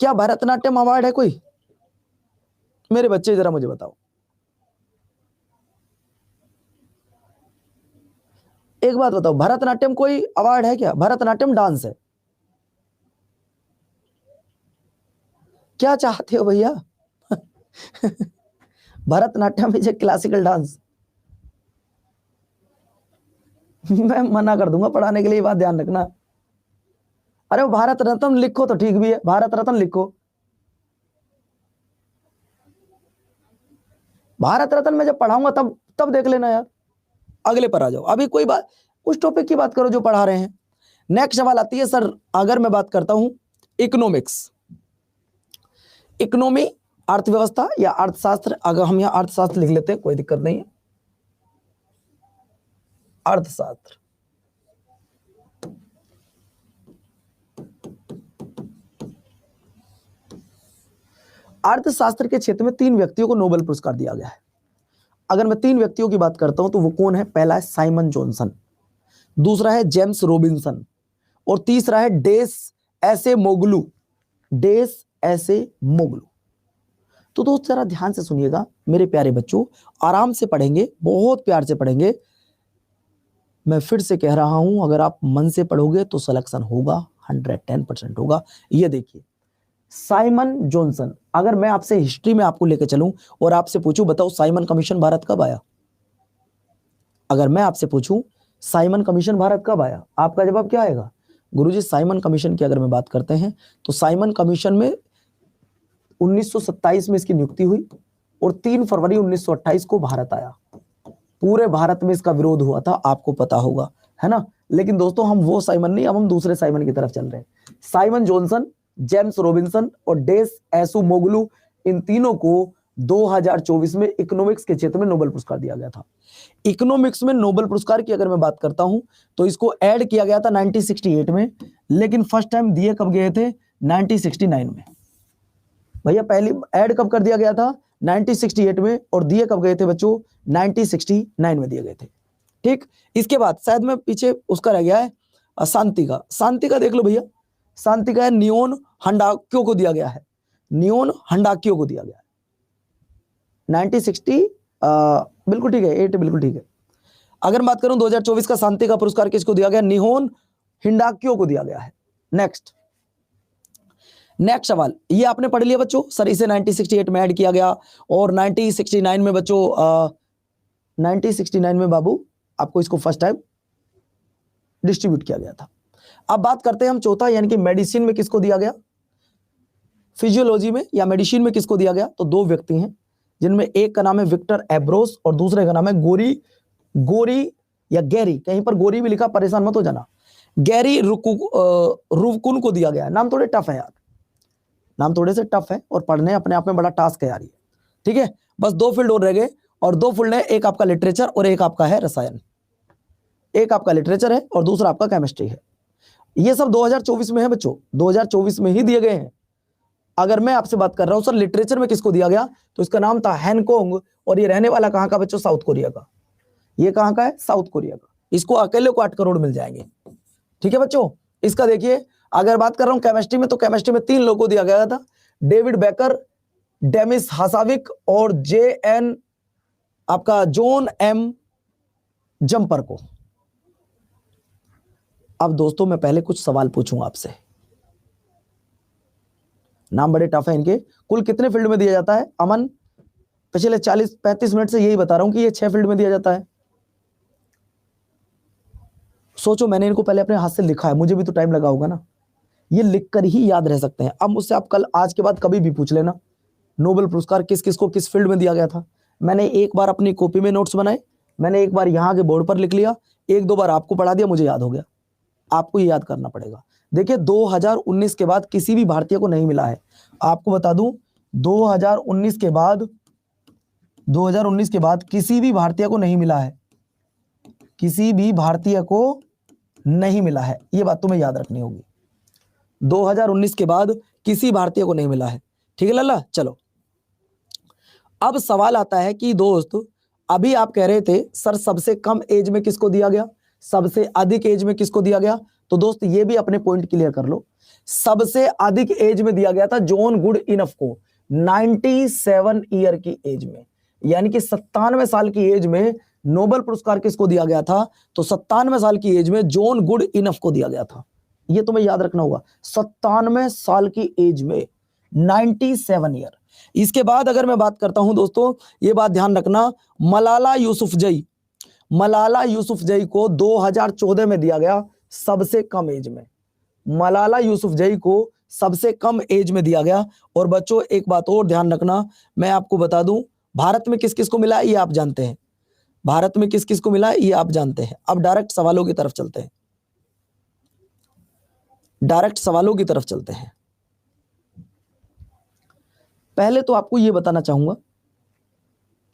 क्या भरतनाट्यम अवार्ड है कोई? मेरे बच्चे जरा मुझे बताओ। एक बात बताओ, भरतनाट्यम कोई अवार्ड है क्या? भरतनाट्यम डांस है। क्या चाहते हो भैया? Bharatanatyam is a classical dance. मैं मना कर दूंगा पढ़ाने के लिए, बात ध्यान रखना। अरे वो भारत रत्न लिखो तो ठीक भी है, भारत रत्न लिखो। भारत रत्न में जब पढ़ाऊंगा तब तब देख लेना यार। अगले पर आ जाओ, अभी कोई बात, उस टॉपिक की बात करो जो पढ़ा रहे हैं। नेक्स्ट सवाल आती है सर, अगर मैं बात करता हूं इकोनॉमिक्स, इकोनॉमी अर्थव्यवस्था या अर्थशास्त्र, अगर हम यहां अर्थशास्त्र लिख लेते हैं कोई दिक्कत नहीं है, अर्थशास्त्र। अर्थशास्त्र के क्षेत्र में 3 व्यक्तियों को नोबेल पुरस्कार दिया गया है। अगर मैं 3 व्यक्तियों की बात करता हूं तो वो कौन है? पहला है साइमन जॉनसन, दूसरा है जेम्स रॉबिन्सन और तीसरा है डेस एसे मोगलू, डेस एसे मोगलू। तो दोस्त जरा ध्यान से सुनिएगा मेरे प्यारे बच्चों, आराम से पढ़ेंगे, बहुत प्यार से पढ़ेंगे। मैं फिर से कह रहा हूं, अगर आप मन से पढ़ोगे तो सिलेक्शन होगा, 110% होगा। ये देखिए साइमन जॉनसन, अगर मैं आपसे हिस्ट्री में आपको लेकर चलूं और आपसे पूछूं बताओ साइमन कमीशन भारत कब आया, अगर मैं आपसे पूछूं साइमन कमीशन भारत कब आया, आपका जवाब क्या आएगा? गुरुजी साइमन कमीशन की अगर मैं बात करते हैं तो साइमन कमीशन में 1927 में इसकी नियुक्ति हुई और 3 फरवरी 1928 को भारत आया। पूरे भारत में इसका विरोध हुआ था, आपको पता होगा, है ना। लेकिन दोस्तों हम वो साइमन नहीं, अब हम दूसरे साइमन की तरफ चल रहे हैं। साइमन जॉनसन, जेम्स रॉबिन्सन और डेस एसु मोगलू, इन तीनों को 2024 में इकोनॉमिक्स के क्षेत्र में नोबेल पुरस्कार दिया गया था। इकोनॉमिक्स में नोबेल पुरस्कार की अगर मैं बात करता हूं तो इसको ऐड किया गया था 1968 में, लेकिन फर्स्ट टाइम दिए कब गए थे? 1969 में। भैया पहली ऐड कब कर दिया गया था? 1968 में, और दिए कब गए थे बच्चों? 1969 में दिए गए थे। ठीक, इसके बाद शायद मैं पीछे उसका रह गया है शांति का, शांति का देख लो भैया, शांति का है नियोन हंडाक्यो को दिया गया है, नियोन हंडाक्यो को दिया गया है 1960, बिल्कुल ठीक है, 8 बिल्कुल ठीक है। अगर बात करूं 2024 का शांति का पुरस्कार किसको दिया गया? निहोन हिंडाक्यो को दिया गया है। नेक्स्ट सवाल, ये आपने पढ़ लिया बच्चों, सर इसे 1968 में ऐड किया गया और 1969 में बच्चों 1969 में बाबू आपको इसको फर्स्ट टाइम डिस्ट्रीब्यूट किया गया था। अब बात करते हैं हम चौथा, यानी कि मेडिसिन में किसको दिया गया, फिजियोलॉजी में या मेडिसिन में किसको दिया गया? तो 2 व्यक्ति हैं जिनमें एक का नाम है विक्टर एब्रोस और दूसरे का नाम है गोरी या गैरी, कहीं पर गोरी भी लिखा, परेशान मत हो जाना। गैरी रुवकुन को दिया गया है। नाम थोड़े टफ है यार, नाम थोड़े से टफ है और पढ़ने अपने आप में बड़ा टास्क है यार ये। ठीक है, बस 2 फील्ड और रह गए और 2 फील्ड है, एक आपका लिटरेचर और एक आपका है रसायन। एक आपका लिटरेचर है और दूसरा आपका केमिस्ट्री है। ये सब 2024 में है बच्चों, 2024 में ही दिए गए हैं। अगर मैं आपसे बात कर रहा हूं सर लिटरेचर में किसको दिया गया, तो इसका नाम था हैनकोंग और ये रहने वाला कहां का बच्चों? साउथ कोरिया का। ये कहां का है? साउथ कोरिया का। इसको अकेले को 8 करोड़ मिल जाएंगे। ठीक है बच्चों, इसका देखिए अगर बात कर रहा हूं केमिस्ट्री में, तो केमिस्ट्री में 3 लोगों को दिया गया था, डेविड बेकर, डेमिस हासाविक और जॉन एम जंपर को। अब दोस्तों मैं पहले कुछ सवाल पूछूंगा आपसे, नाम बड़े टफ है इनके। कुल कितने फील्ड में दिया जाता है? अमन पिछले 40-35 मिनट से यही बता रहा हूं कि ये 6 फील्ड में दिया जाता है। सोचो, मैंने इनको पहले अपने हाथ से लिखा है, मुझे भी तो टाइम लगा होगा ना, ये लिखकर ही याद रह सकते हैं। अब मुझसे आप कल आज के बाद कभी भी पूछ लेना नोबेल पुरस्कार किस किस को किस फील्ड में दिया गया था। मैंने एक बार अपनी कॉपी में नोट्स बनाए, मैंने एक बार यहाँ के बोर्ड पर लिख लिया, 1-2 बार आपको पढ़ा दिया, मुझे याद हो गया। आपको ये याद करना पड़ेगा। देखिए 2019 के बाद किसी भी भारतीय को नहीं मिला है, आपको बता दूं 2019 के बाद किसी भी भारतीय को नहीं मिला है, किसी भी भारतीय को नहीं मिला है, ये बात तुम्हें याद रखनी होगी। 2019 के बाद किसी भारतीय को नहीं मिला है। ठीक है लल्ला, चलो अब सवाल आता है कि दोस्त अभी आप कह रहे थे सर सबसे कम एज में किसको दिया गया, सबसे अधिक एज में किसको दिया गया, तो दोस्त ये भी अपने पॉइंट क्लियर कर लो। सबसे अधिक एज में दिया गया था जॉन गुड इनफ को 97 ईयर की एज में, यानी कि 97 साल की एज में नोबेल पुरस्कार किसको दिया गया था, तो 97 साल की एज में जॉन गुड इनफ को दिया गया था। ये तुम्हें याद रखना होगा, 97 साल की एज में 97 ईयर। इसके बाद अगर मैं बात करता हूं दोस्तों, ये बात ध्यान रखना, मलाला यूसुफजई को 2014 में दिया गया सबसे कम एज में। मलाला यूसुफजई को सबसे कम एज में दिया गया। और बच्चों एक बात और ध्यान रखना, मैं आपको बता दूं, भारत में किस किस को मिला ये आप जानते हैं, भारत में किस किस को मिला ये आप जानते हैं। अब डायरेक्ट सवालों की तरफ चलते हैं, डायरेक्ट सवालों की तरफ चलते हैं। पहले तो आपको यह बताना चाहूंगा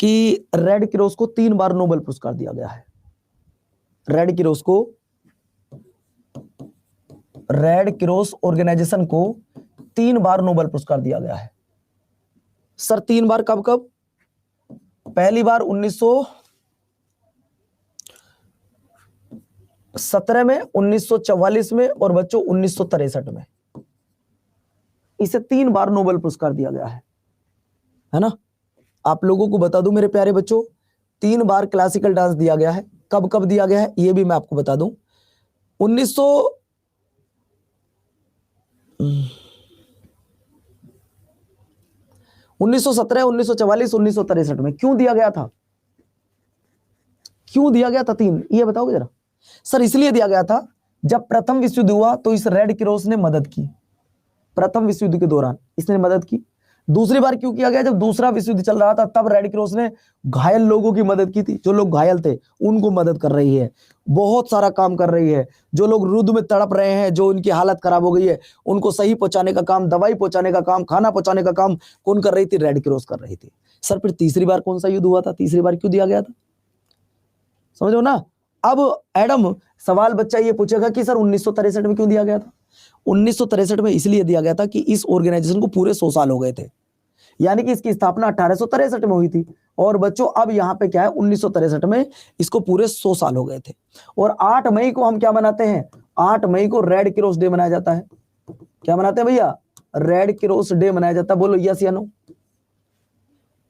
कि रेड क्रॉस को 3 बार नोबेल पुरस्कार दिया गया है। रेड क्रॉस ऑर्गेनाइजेशन को 3 बार नोबेल पुरस्कार दिया गया है। सर 3 बार कब कब? पहली बार 1917 में, 1944 में और बच्चों 1963 में। इसे 3 बार नोबेल पुरस्कार दिया गया है ना। आप लोगों को बता दूं मेरे प्यारे बच्चों, 3 बार क्लासिकल डांस दिया गया है। कब कब दिया गया है ये भी मैं आपको बता दूं। 1917, 1944, 1963 में क्यों दिया गया था? क्यों दिया गया था 3? ये बताओगे जरा। सर इसलिए दिया गया था, जब प्रथम विश्व युद्ध हुआ तो इस रेड क्रॉस ने मदद की, प्रथम विश्व युद्ध के दौरान इसने मदद की। दूसरी बार क्यों किया गया? जब दूसरा विश्व युद्ध चल रहा था तब रेड क्रॉस ने घायल लोगों की मदद की थी, जो लोग घायल थे उनको मदद कर रही है, बहुत सारा काम कर रही है। जो लोग युद्ध में तड़प रहे हैं, जो उनकी हालत खराब हो गई है, उनको सही पहुंचाने का काम, दवाई पहुंचाने का काम, खाना पहुंचाने का काम कौन कर रही थी? रेड क्रॉस कर रही थी। सर फिर तीसरी बार कौन सा युद्ध हुआ था? तीसरी बार क्यों दिया गया था? समझो ना। अब एडम सवाल बच्चा ये पूछेगा कि सर 1963 में क्यों दिया गया था? 1963 में इसलिए दिया गया था कि इस ऑर्गेनाइजेशन को पूरे 100 साल हो गए थे, यानी कि इसकी स्थापना 1863 में हुई थी। और बच्चों अब यहां पे क्या है, 1963 में इसको पूरे 100 साल हो गए थे। और 8 मई को हम क्या मनाते हैं? 8 मई को रेड क्रॉस डे मनाया जाता है। क्या मनाते हैं भैया? रेड क्रॉस डे मनाया जाता है। बोलो यस या नो।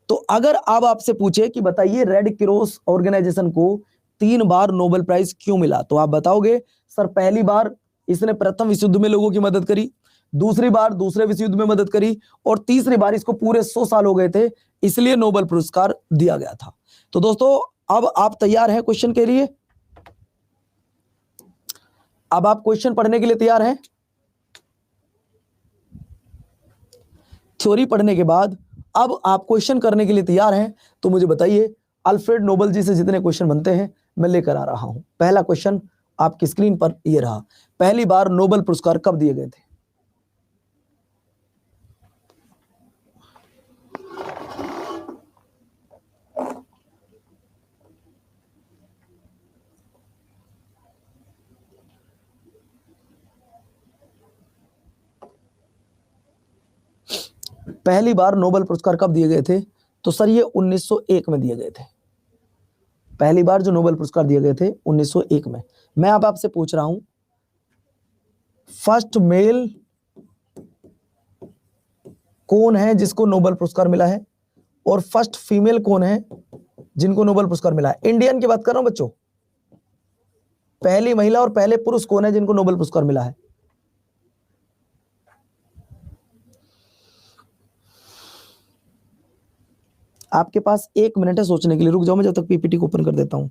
तो अगर अब आपसे पूछे कि बताइए रेड क्रॉस ऑर्गेनाइजेशन को 3 बार नोबेल प्राइज क्यों मिला, तो आप बताओगे सर पहली बार इसने प्रथम विश्व युद्ध में लोगों की मदद करी, दूसरी बार दूसरे विश्व युद्ध में मदद करी, और तीसरी बार इसको पूरे 100 साल हो गए थे, इसलिए नोबेल पुरस्कार दिया गया था। तो दोस्तों अब आप तैयार हैं क्वेश्चन के लिए? अब आप क्वेश्चन पढ़ने के लिए तैयार हैं? थ्योरी पढ़ने के बाद अब आप क्वेश्चन करने के लिए तैयार हैं? तो मुझे बताइए, अल्फ्रेड नोबेल जी से जितने क्वेश्चन बनते हैं मैं लेकर आ रहा हूं। पहला क्वेश्चन आपकी स्क्रीन पर ये रहा, पहली बार नोबेल पुरस्कार कब दिए गए थे? पहली बार नोबेल पुरस्कार कब दिए गए थे? तो सर ये 1901 में दिए गए थे। पहली बार जो नोबेल पुरस्कार दिए गए थे 1901 में। मैं अब आपसे पूछ रहा हूं, फर्स्ट मेल कौन है जिसको नोबेल पुरस्कार मिला है, और फर्स्ट फीमेल कौन है जिनको नोबेल पुरस्कार मिला है? इंडियन की बात कर रहा हूं बच्चों। पहली महिला और पहले पुरुष कौन है जिनको नोबेल पुरस्कार मिला है? आपके पास 1 मिनट है सोचने के लिए, रुक जाओ मैं जब तक पीपीटी को ओपन कर देता हूं।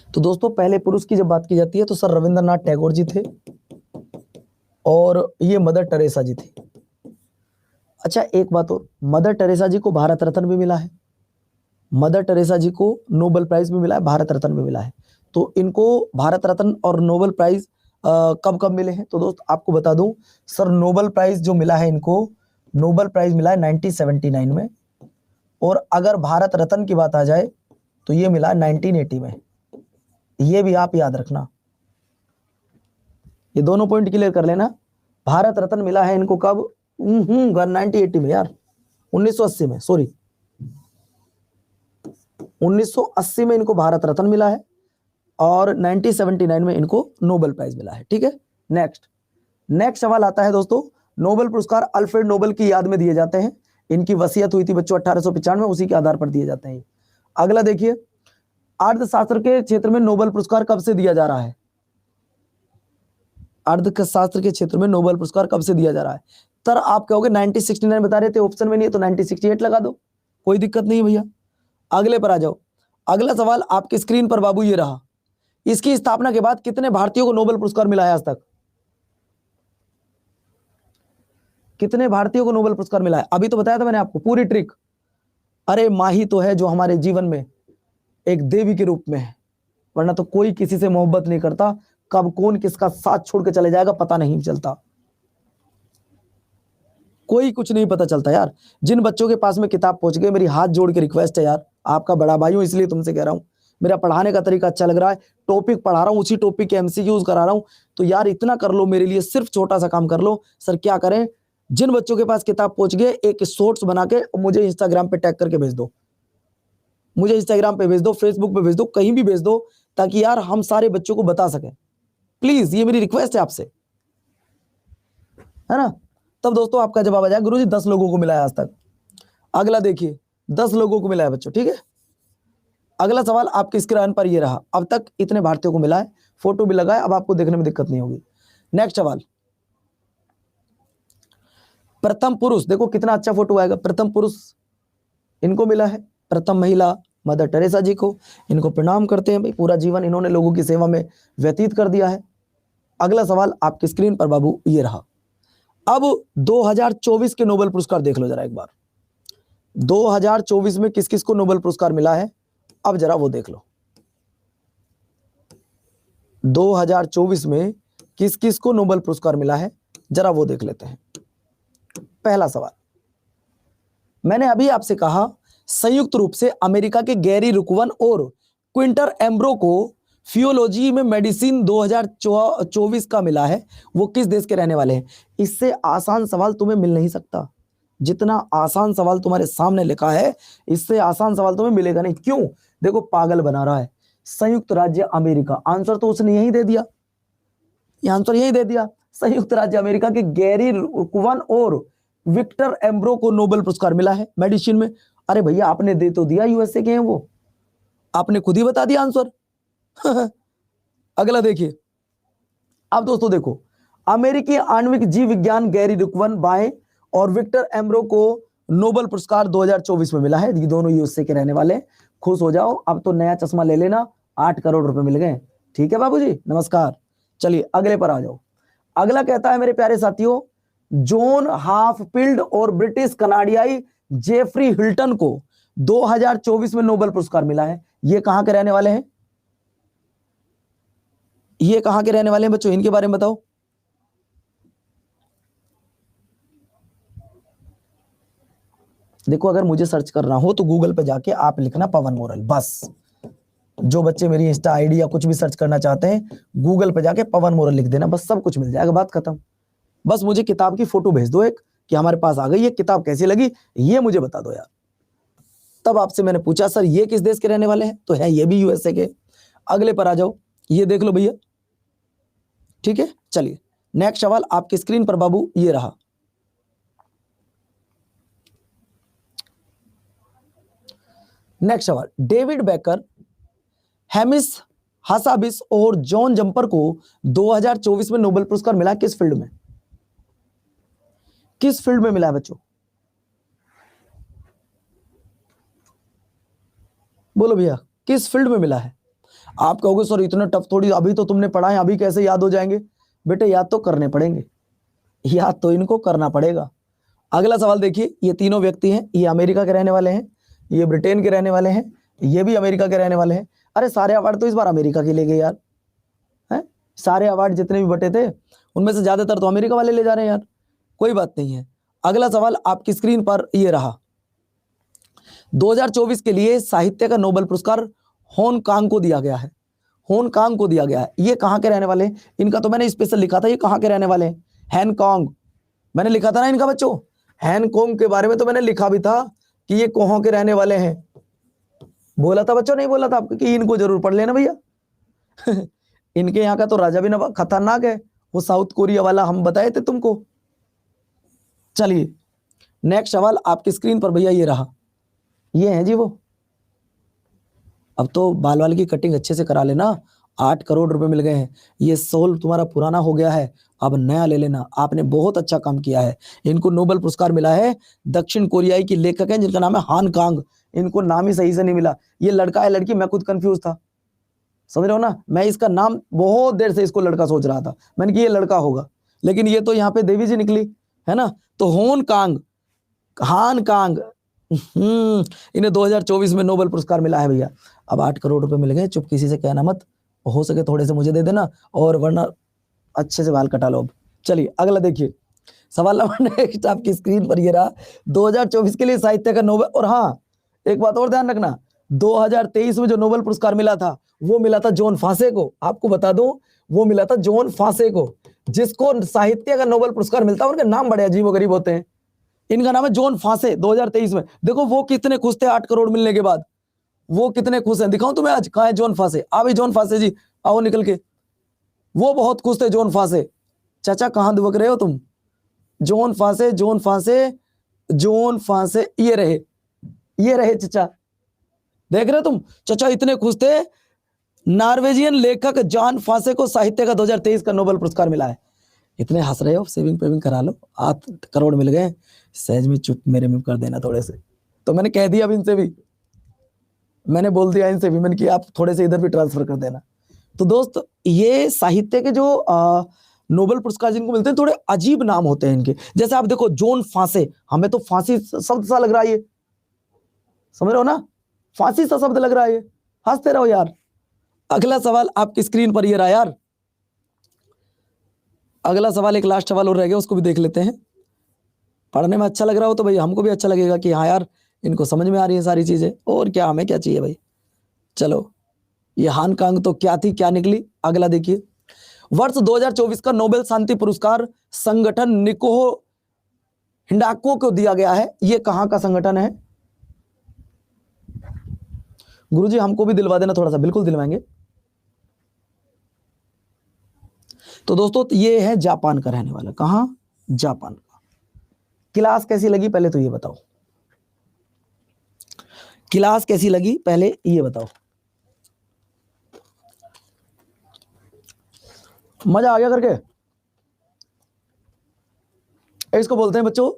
तो दोस्तों पहले पुरुष की जब बात की जाती है तो सर रविंद्रनाथ टैगोर जी थे, और ये मदर टेरेसा जी थी। अच्छा एक बात और, मदर टेरेसा जी को भारत रत्न भी मिला है, मदर टेरेसा जी को नोबेल प्राइज भी मिला है, भारत रत्न भी मिला है। तो इनको भारत रत्न और नोबेल प्राइज कब कब मिले हैं? तो दोस्त आपको बता दूं, सर नोबेल प्राइज जो मिला है इनको, नोबेल प्राइज मिला है 1979 में, और अगर भारत रत्न की बात आ जाए तो ये मिला 1980 में। ये भी आप याद रखना, ये दोनों पॉइंट क्लियर कर लेना। भारत रत्न मिला है इनको कब? 1980 में यार, 1980 में, सॉरी 1980 में इनको भारत रत्न मिला है, और 1979 में इनको नोबेल प्राइज मिला है। ठीक है, नेक्स्ट सवाल आता है दोस्तों, नोबेल पुरस्कार अल्फ्रेड नोबेल की याद में दिए जाते हैं। इनकी वसीयत हुई थी बच्चों 1895 में, उसी के आधार पर दिए जाते हैं। अगला देखिए, अर्थशास्त्र के क्षेत्र में नोबेल पुरस्कार कब से दिया जा रहा है? अर्थशास्त्र के क्षेत्र में नोबेल पुरस्कार कब से दिया जा रहा है? तर आप कहोगे 1969 बता रहे थे, ऑप्शन में नहीं है तो 1968 लगा दो, कोई दिक्कत नहीं है भैया। अगले पर आ जाओ। अगला सवाल आपकी स्क्रीन पर बाबू ये रहा, इसकी स्थापना के बाद कितने भारतीयों को नोबेल पुरस्कार मिला है आज तक? कितने भारतीयों को नोबेल पुरस्कार मिला है? अभी तो बताया था मैंने आपको पूरी ट्रिक। अरे माँ ही तो है जो हमारे जीवन में एक देवी के रूप में है, वरना तो कोई किसी से मोहब्बत नहीं करता, कब कौन किसका साथ छोड़ के चले जाएगा पता नहीं चलता, कोई कुछ नहीं पता चलता यार। जिन बच्चों के पास में किताब पहुंच गए, मेरी हाथ जोड़ के रिक्वेस्ट है यार, आपका बड़ा भाई हूं इसलिए तुमसे कह रहा हूं, मेरा पढ़ाने का तरीका अच्छा लग रहा है, टॉपिक पढ़ा रहा हूं, उसी टॉपिक के एमसीक्यूज करा रहा हूं, तो यार इतना कर लो मेरे लिए, सिर्फ छोटा सा काम कर लो। सर क्या करें? जिन बच्चों के पास किताब पहुंच गए एक शॉर्ट्स बना के मुझे इंस्टाग्राम पे टैग करके भेज दो, मुझे इंस्टाग्राम पे भेज दो, फेसबुक पे भेज दो, कहीं भी भेज दो, ताकि यार हम सारे बच्चों को बता सकें। प्लीज ये मेरी रिक्वेस्ट है आपसे, है ना? तब दोस्तों आपका जवाब आ जाए गुरुजी 10 लोगों को मिला है आज तक। अगला देखिए, 10 लोगों को मिला है बच्चों, ठीक है। अगला सवाल आपके स्क्रीन पर ये रहा, अब तक इतने भारतीयों को मिला है, फोटो भी लगा है, अब आपको देखने में दिक्कत नहीं होगी। नेक्स्ट सवाल, प्रथम पुरुष, देखो कितना अच्छा फोटो आएगा, प्रथम पुरुष इनको मिला है, प्रथम महिला मदर टेरेसा जी को, इनको प्रणाम करते हैं भाई, पूरा जीवन इन्होंने लोगों की सेवा में व्यतीत कर दिया है। अगला सवाल आपकी स्क्रीन पर बाबू ये रहा, अब 2024 के नोबेल पुरस्कार देख लो जरा एक बार, 2024 में किस किस को नोबेल पुरस्कार मिला है, अब जरा वो देख लो। 2024 में किस किस को नोबेल पुरस्कार मिला है, जरा वो देख लेते हैं। पहला सवाल, मैंने अभी आपसे कहा संयुक्त रूप से अमेरिका के गैरी रुकवन और क्विंटर एम्ब्रो को फियोलॉजी में मेडिसिन 2024 का मिला है, वो किस देश के रहने वाले हैं? इससे आसान सवाल तुम्हें मिल नहीं सकता, जितना आसान सवाल तुम्हारे सामने लिखा है इससे आसान सवाल तुम्हें मिलेगा नहीं। क्यों? देखो पागल बना रहा है, संयुक्त राज्य अमेरिका, आंसर तो उसने यही दे दिया, ये आंसर यही दे दिया, संयुक्त राज्य अमेरिका के गैरी रुकवन और विक्टर एम्ब्रो को नोबेल पुरस्कार मिला है मेडिसिन में। अरे भैया आपने दे तो दिया यूएसए के हैं वो, आपने खुद ही बता दिया आंसर। अगला देखिए, अब दोस्तों देखो, अमेरिकी आणविक जीव विज्ञान गैरी रुकवन बाएं और विक्टर एम्ब्रो को नोबेल पुरस्कार 2024 में मिला है, ये दोनों यूएसए के रहने वाले। खुश हो जाओ, अब तो नया चश्मा ले लेना, 8 करोड़ रुपए मिल गए। ठीक है बाबूजी, नमस्कार। चलिए अगले पर आ जाओ। अगला कहता है मेरे प्यारे साथियों, जॉन हाफफील्ड और ब्रिटिश कनाडियाई जेफरी हिल्टन को 2024 में नोबेल पुरस्कार मिला है। ये कहां के रहने वाले हैं? ये कहां के रहने वाले हैं बच्चों, इनके बारे में बताओ। देखो अगर मुझे सर्च करना हो तो गूगल पे जाके आप लिखना पवन मोरल, बस। जो बच्चे मेरी इंस्टा आईडी या कुछ भी सर्च करना चाहते हैं, गूगल पे जाके पवन मोरल लिख देना, बस सब कुछ मिल जाएगा, बात खत्म। बस मुझे किताब की फोटो भेज दो एक, कि हमारे पास आ गई ये किताब, कैसी लगी ये मुझे बता दो यार। तब आपसे मैंने पूछा सर ये किस देश के रहने वाले हैं, तो है ये भी यूएसए के। अगले पर आ जाओ, ये देख लो भैया, ठीक है। चलिए नेक्स्ट सवाल आपकी स्क्रीन पर बाबू ये रहा, नेक्स्ट सवाल, डेविड बेकर, हेमिस हासाबिस और जॉन जंपर को 2024 में नोबेल पुरस्कार मिला किस फील्ड में? किस फील्ड में मिला है बच्चों, बोलो भैया किस फील्ड में मिला है? आप कहोगे सर इतना टफ थोड़ी, अभी तो तुमने पढ़ा है, अभी कैसे याद हो जाएंगे? बेटे याद तो करने पड़ेंगे, याद तो इनको करना पड़ेगा। अगला सवाल देखिए, ये तीनों व्यक्ति हैं, ये अमेरिका के रहने वाले हैं, ये ब्रिटेन के रहने वाले हैं, ये भी अमेरिका के रहने वाले हैं। अरे सारे अवार्ड तो इस बार अमेरिका के ले गए यार, हैं? सारे अवार्ड जितने भी बटे थे उनमें से ज्यादातर तो अमेरिका वाले ले जा रहे हैं यार, कोई बात नहीं है। अगला सवाल आपकी स्क्रीन पर ये रहा, 2024 के लिए साहित्य का नोबेल पुरस्कार हांगकांग को दिया गया है, हांगकांग को दिया गया है। ये कहां के रहने वाले हैं? इनका तो मैंने स्पेशल लिखा था, ये कहां के रहने वाले हैं? हांगकांग, मैंने लिखा था ना इनका बच्चों, हांगकांग के बारे में तो मैंने लिखा भी था कि ये कहां के रहने वाले हैं, बोला था बच्चों, नहीं बोला था आपको कि इनको जरूर पढ़ लेना भैया। इनके यहाँ का तो राजा भी ना खतरनाक है, वो साउथ कोरिया वाला हम बताए थे तुमको। चलिए नेक्स्ट सवाल आपकी स्क्रीन पर भैया ये रहा, ये है जी वो अब तो बाल वाल की कटिंग अच्छे से करा लेना। 8 करोड़ रुपए मिल गए हैं। ये सोल तुम्हारा पुराना हो गया है, अब नया ले लेना। आपने बहुत अच्छा काम किया है। इनको नोबेल पुरस्कार मिला है। दक्षिण कोरियाई की लेखक है जिनका नाम है हान कांग। इनको नाम ही सही से नहीं मिला। ये लड़का है लड़की, मैं खुद कंफ्यूज था, समझ रहे हो ना। मैं इसका नाम बहुत देर से इसको लड़का सोच रहा था, मैंने कि ये लड़का होगा, लेकिन ये तो यहाँ पे देवी जी निकली है ना। तो होन कांग, हान कांग, इन्हें 2024 में नोबेल पुरस्कार मिला है भैया। अब 8 करोड़ रुपए मिल गए। चुप किसी से कहना मत, हो सके थोड़े से मुझे दे देना, और वरना अच्छे से बाल कटा लो। अब चलिए अगला देखिए। सवाल नंबर नेक्स्ट आपकी स्क्रीन पर ये रहा। 2024 के लिए साहित्य का नोबेल, और हाँ एक बात और ध्यान रखना, 2023 में जो नोबेल पुरस्कार मिला था वो मिला था जॉन फांसे को। आपको बता दूं, वो मिला था जॉन फांसे को। जिसको साहित्य का नोबेल पुरस्कार मिलता है उनके नाम बड़े अजीबोगरीब होते हैं। इनका नाम है जॉन फांसे। 2023 में देखो वो कितने खुश थे 8 करोड़ मिलने के बाद, वो कितने खुश हैं। दिखाऊं तुम्हें आज, कहां है जॉन फांसे? आ भाई जॉन फांसे जी, आओ निकल के। वो बहुत खुश थे जॉन फांसे। चाचा कहां दुबक रहे हो तुम? जॉन फांसे, जॉन फांसे, जॉन फांसे, ये रहे चाचा, देख रहे हो तुम? चाचा इतने खुश थे। नॉर्वेजियन लेखक जॉन फांसे को साहित्य का 2023 का नोबेल पुरस्कार मिला है। इतने हंस रहे हो, सेविंग पेविंग करा लो, 8 करोड़ मिल गए। सहज में चुप मेरे में कर देना थोड़े से। तो मैंने कह दिया अब इनसे भी, मैंने बोल दिया इनसे भी, मैंने कि आप थोड़े से इधर भी ट्रांसफर कर देना। तो दोस्त ये साहित्य के जो नोबेल पुरस्कार जिनको मिलते हैं थोड़े अजीब नाम होते हैं इनके। जैसे आप देखो जॉन फांसे, हमें तो फांसी शब्द सा लग रहा है, ये समझ रहे हो ना, फांसी सा शब्द लग रहा है ये। हंसते रहो यार। अगला सवाल आपकी स्क्रीन पर ये रहा यार। अगला सवाल, एक लास्ट सवाल और रह गया, उसको भी देख लेते हैं। पढ़ने में अच्छा लग रहा हो तो भाई हमको भी अच्छा लगेगा कि हाँ यार इनको समझ में आ रही है सारी चीजें, और क्या हमें क्या चाहिए भाई। चलो ये हान कांग तो क्या थी, क्या निकली। अगला देखिए। वर्ष 2024 का नोबेल शांति पुरस्कार संगठन निकोह हिंडाको को दिया गया है। ये कहां का संगठन है? गुरुजी हमको भी दिलवा देना थोड़ा सा। बिल्कुल दिलवाएंगे। तो दोस्तों ये है जापान का रहने वाला। कहां? जापान का। क्लास कैसी लगी पहले तो ये बताओ, क्लास कैसी लगी पहले ये बताओ। मजा आ गया करके? इसको बोलते हैं बच्चों,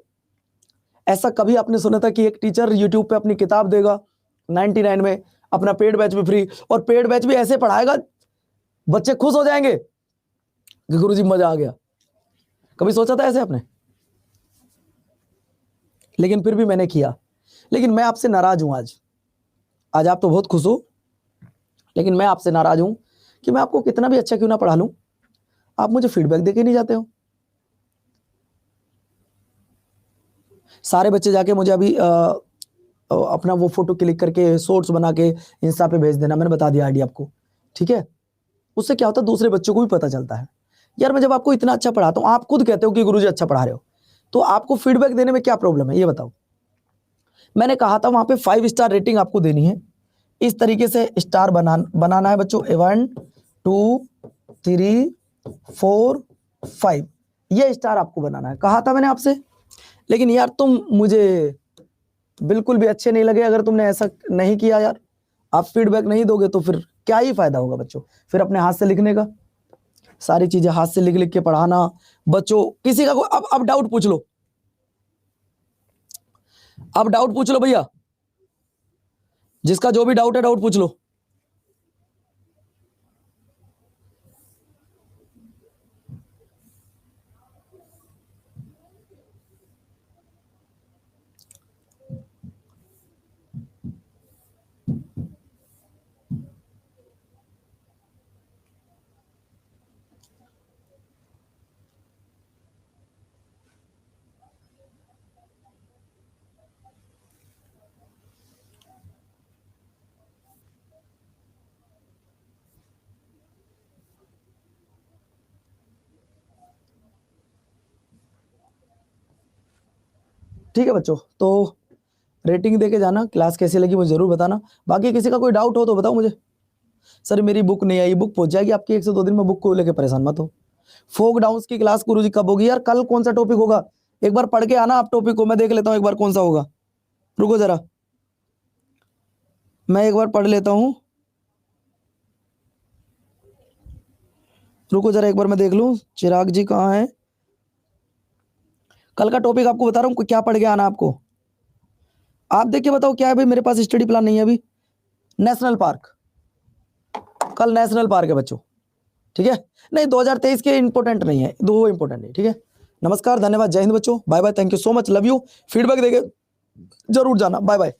ऐसा कभी आपने सुना था कि एक टीचर यूट्यूब पे अपनी किताब देगा 99 में, अपना पेड बैच भी फ्री, और पेड बैच भी ऐसे पढ़ाएगा बच्चे खुश हो जाएंगे कि गुरुजी मजा आ गया। कभी सोचा था ऐसे आपने? लेकिन फिर भी मैंने किया। लेकिन मैं आपसे नाराज हूं आज आप तो बहुत खुश हो, लेकिन मैं आपसे नाराज हूं कि मैं आपको कितना भी अच्छा क्यों ना पढ़ा लूं, आप मुझे फीडबैक देके नहीं जाते हो। सारे बच्चे जाके मुझे अभी अपना वो फोटो क्लिक करके शॉर्ट्स बना के इंस्टा पे भेज देना। मैंने बता दिया आईडी आपको, ठीक है। उससे क्या होता है, दूसरे बच्चों को भी पता चलता है। यार मैं जब आपको इतना अच्छा पढ़ाता हूं, आप खुद कहते हो कि गुरुजी अच्छा पढ़ा रहे हो, तो आपको फीडबैक देने में क्या प्रॉब्लम है ये बताओ। मैंने कहा था वहां पे 5 स्टार रेटिंग आपको देनी है। इस तरीके से स्टार बनाना है बच्चों। 1 2 3 4 5, ये स्टार आपको बनाना है, कहा था मैंने आपसे। लेकिन यार तुम मुझे बिल्कुल भी अच्छे नहीं लगे अगर तुमने ऐसा नहीं किया। यार आप फीडबैक नहीं दोगे तो फिर क्या ही फायदा होगा बच्चों। फिर अपने हाथ से लिखने का, सारी चीजें हाथ से लिख लिख के पढ़ाना बच्चों। किसी का अब डाउट पूछ लो, अब डाउट पूछ लो भैया, जिसका जो भी डाउट है डाउट पूछ लो। ठीक है बच्चों, तो रेटिंग देके जाना, क्लास कैसी लगी मुझे जरूर बताना। बाकी किसी का कोई डाउट हो तो बताओ मुझे। सर मेरी बुक नहीं आई, बुक पहुंच जाएगी आपकी 1 से 2 दिन में, बुक को लेके परेशान मत हो। फोक डाउन्स की क्लास गुरुजी कब होगी? यार कल कौन सा टॉपिक होगा, एक बार पढ़ के आना आप टॉपिक को, मैं देख लेता हूं एक बार कौन सा होगा। रुको जरा मैं एक बार पढ़ लेता हूं। रुको जरा एक बार मैं देख लूं चिराग जी कहाँ हैं। कल का टॉपिक आपको बता रहा हूँ क्या पढ़ के आना आपको। आप देख के बताओ क्या है भाई, मेरे पास स्टडी प्लान नहीं है अभी। नेशनल पार्क, कल नेशनल पार्क है बच्चों, ठीक है। नहीं 2023 के इंपॉर्टेंट नहीं है, दो इंपॉर्टेंट नहीं, ठीक है। नमस्कार, धन्यवाद, जय हिंद बच्चों, bye bye, thank you so much, love you. Feedback देके जरूर जाना, बाय बाय।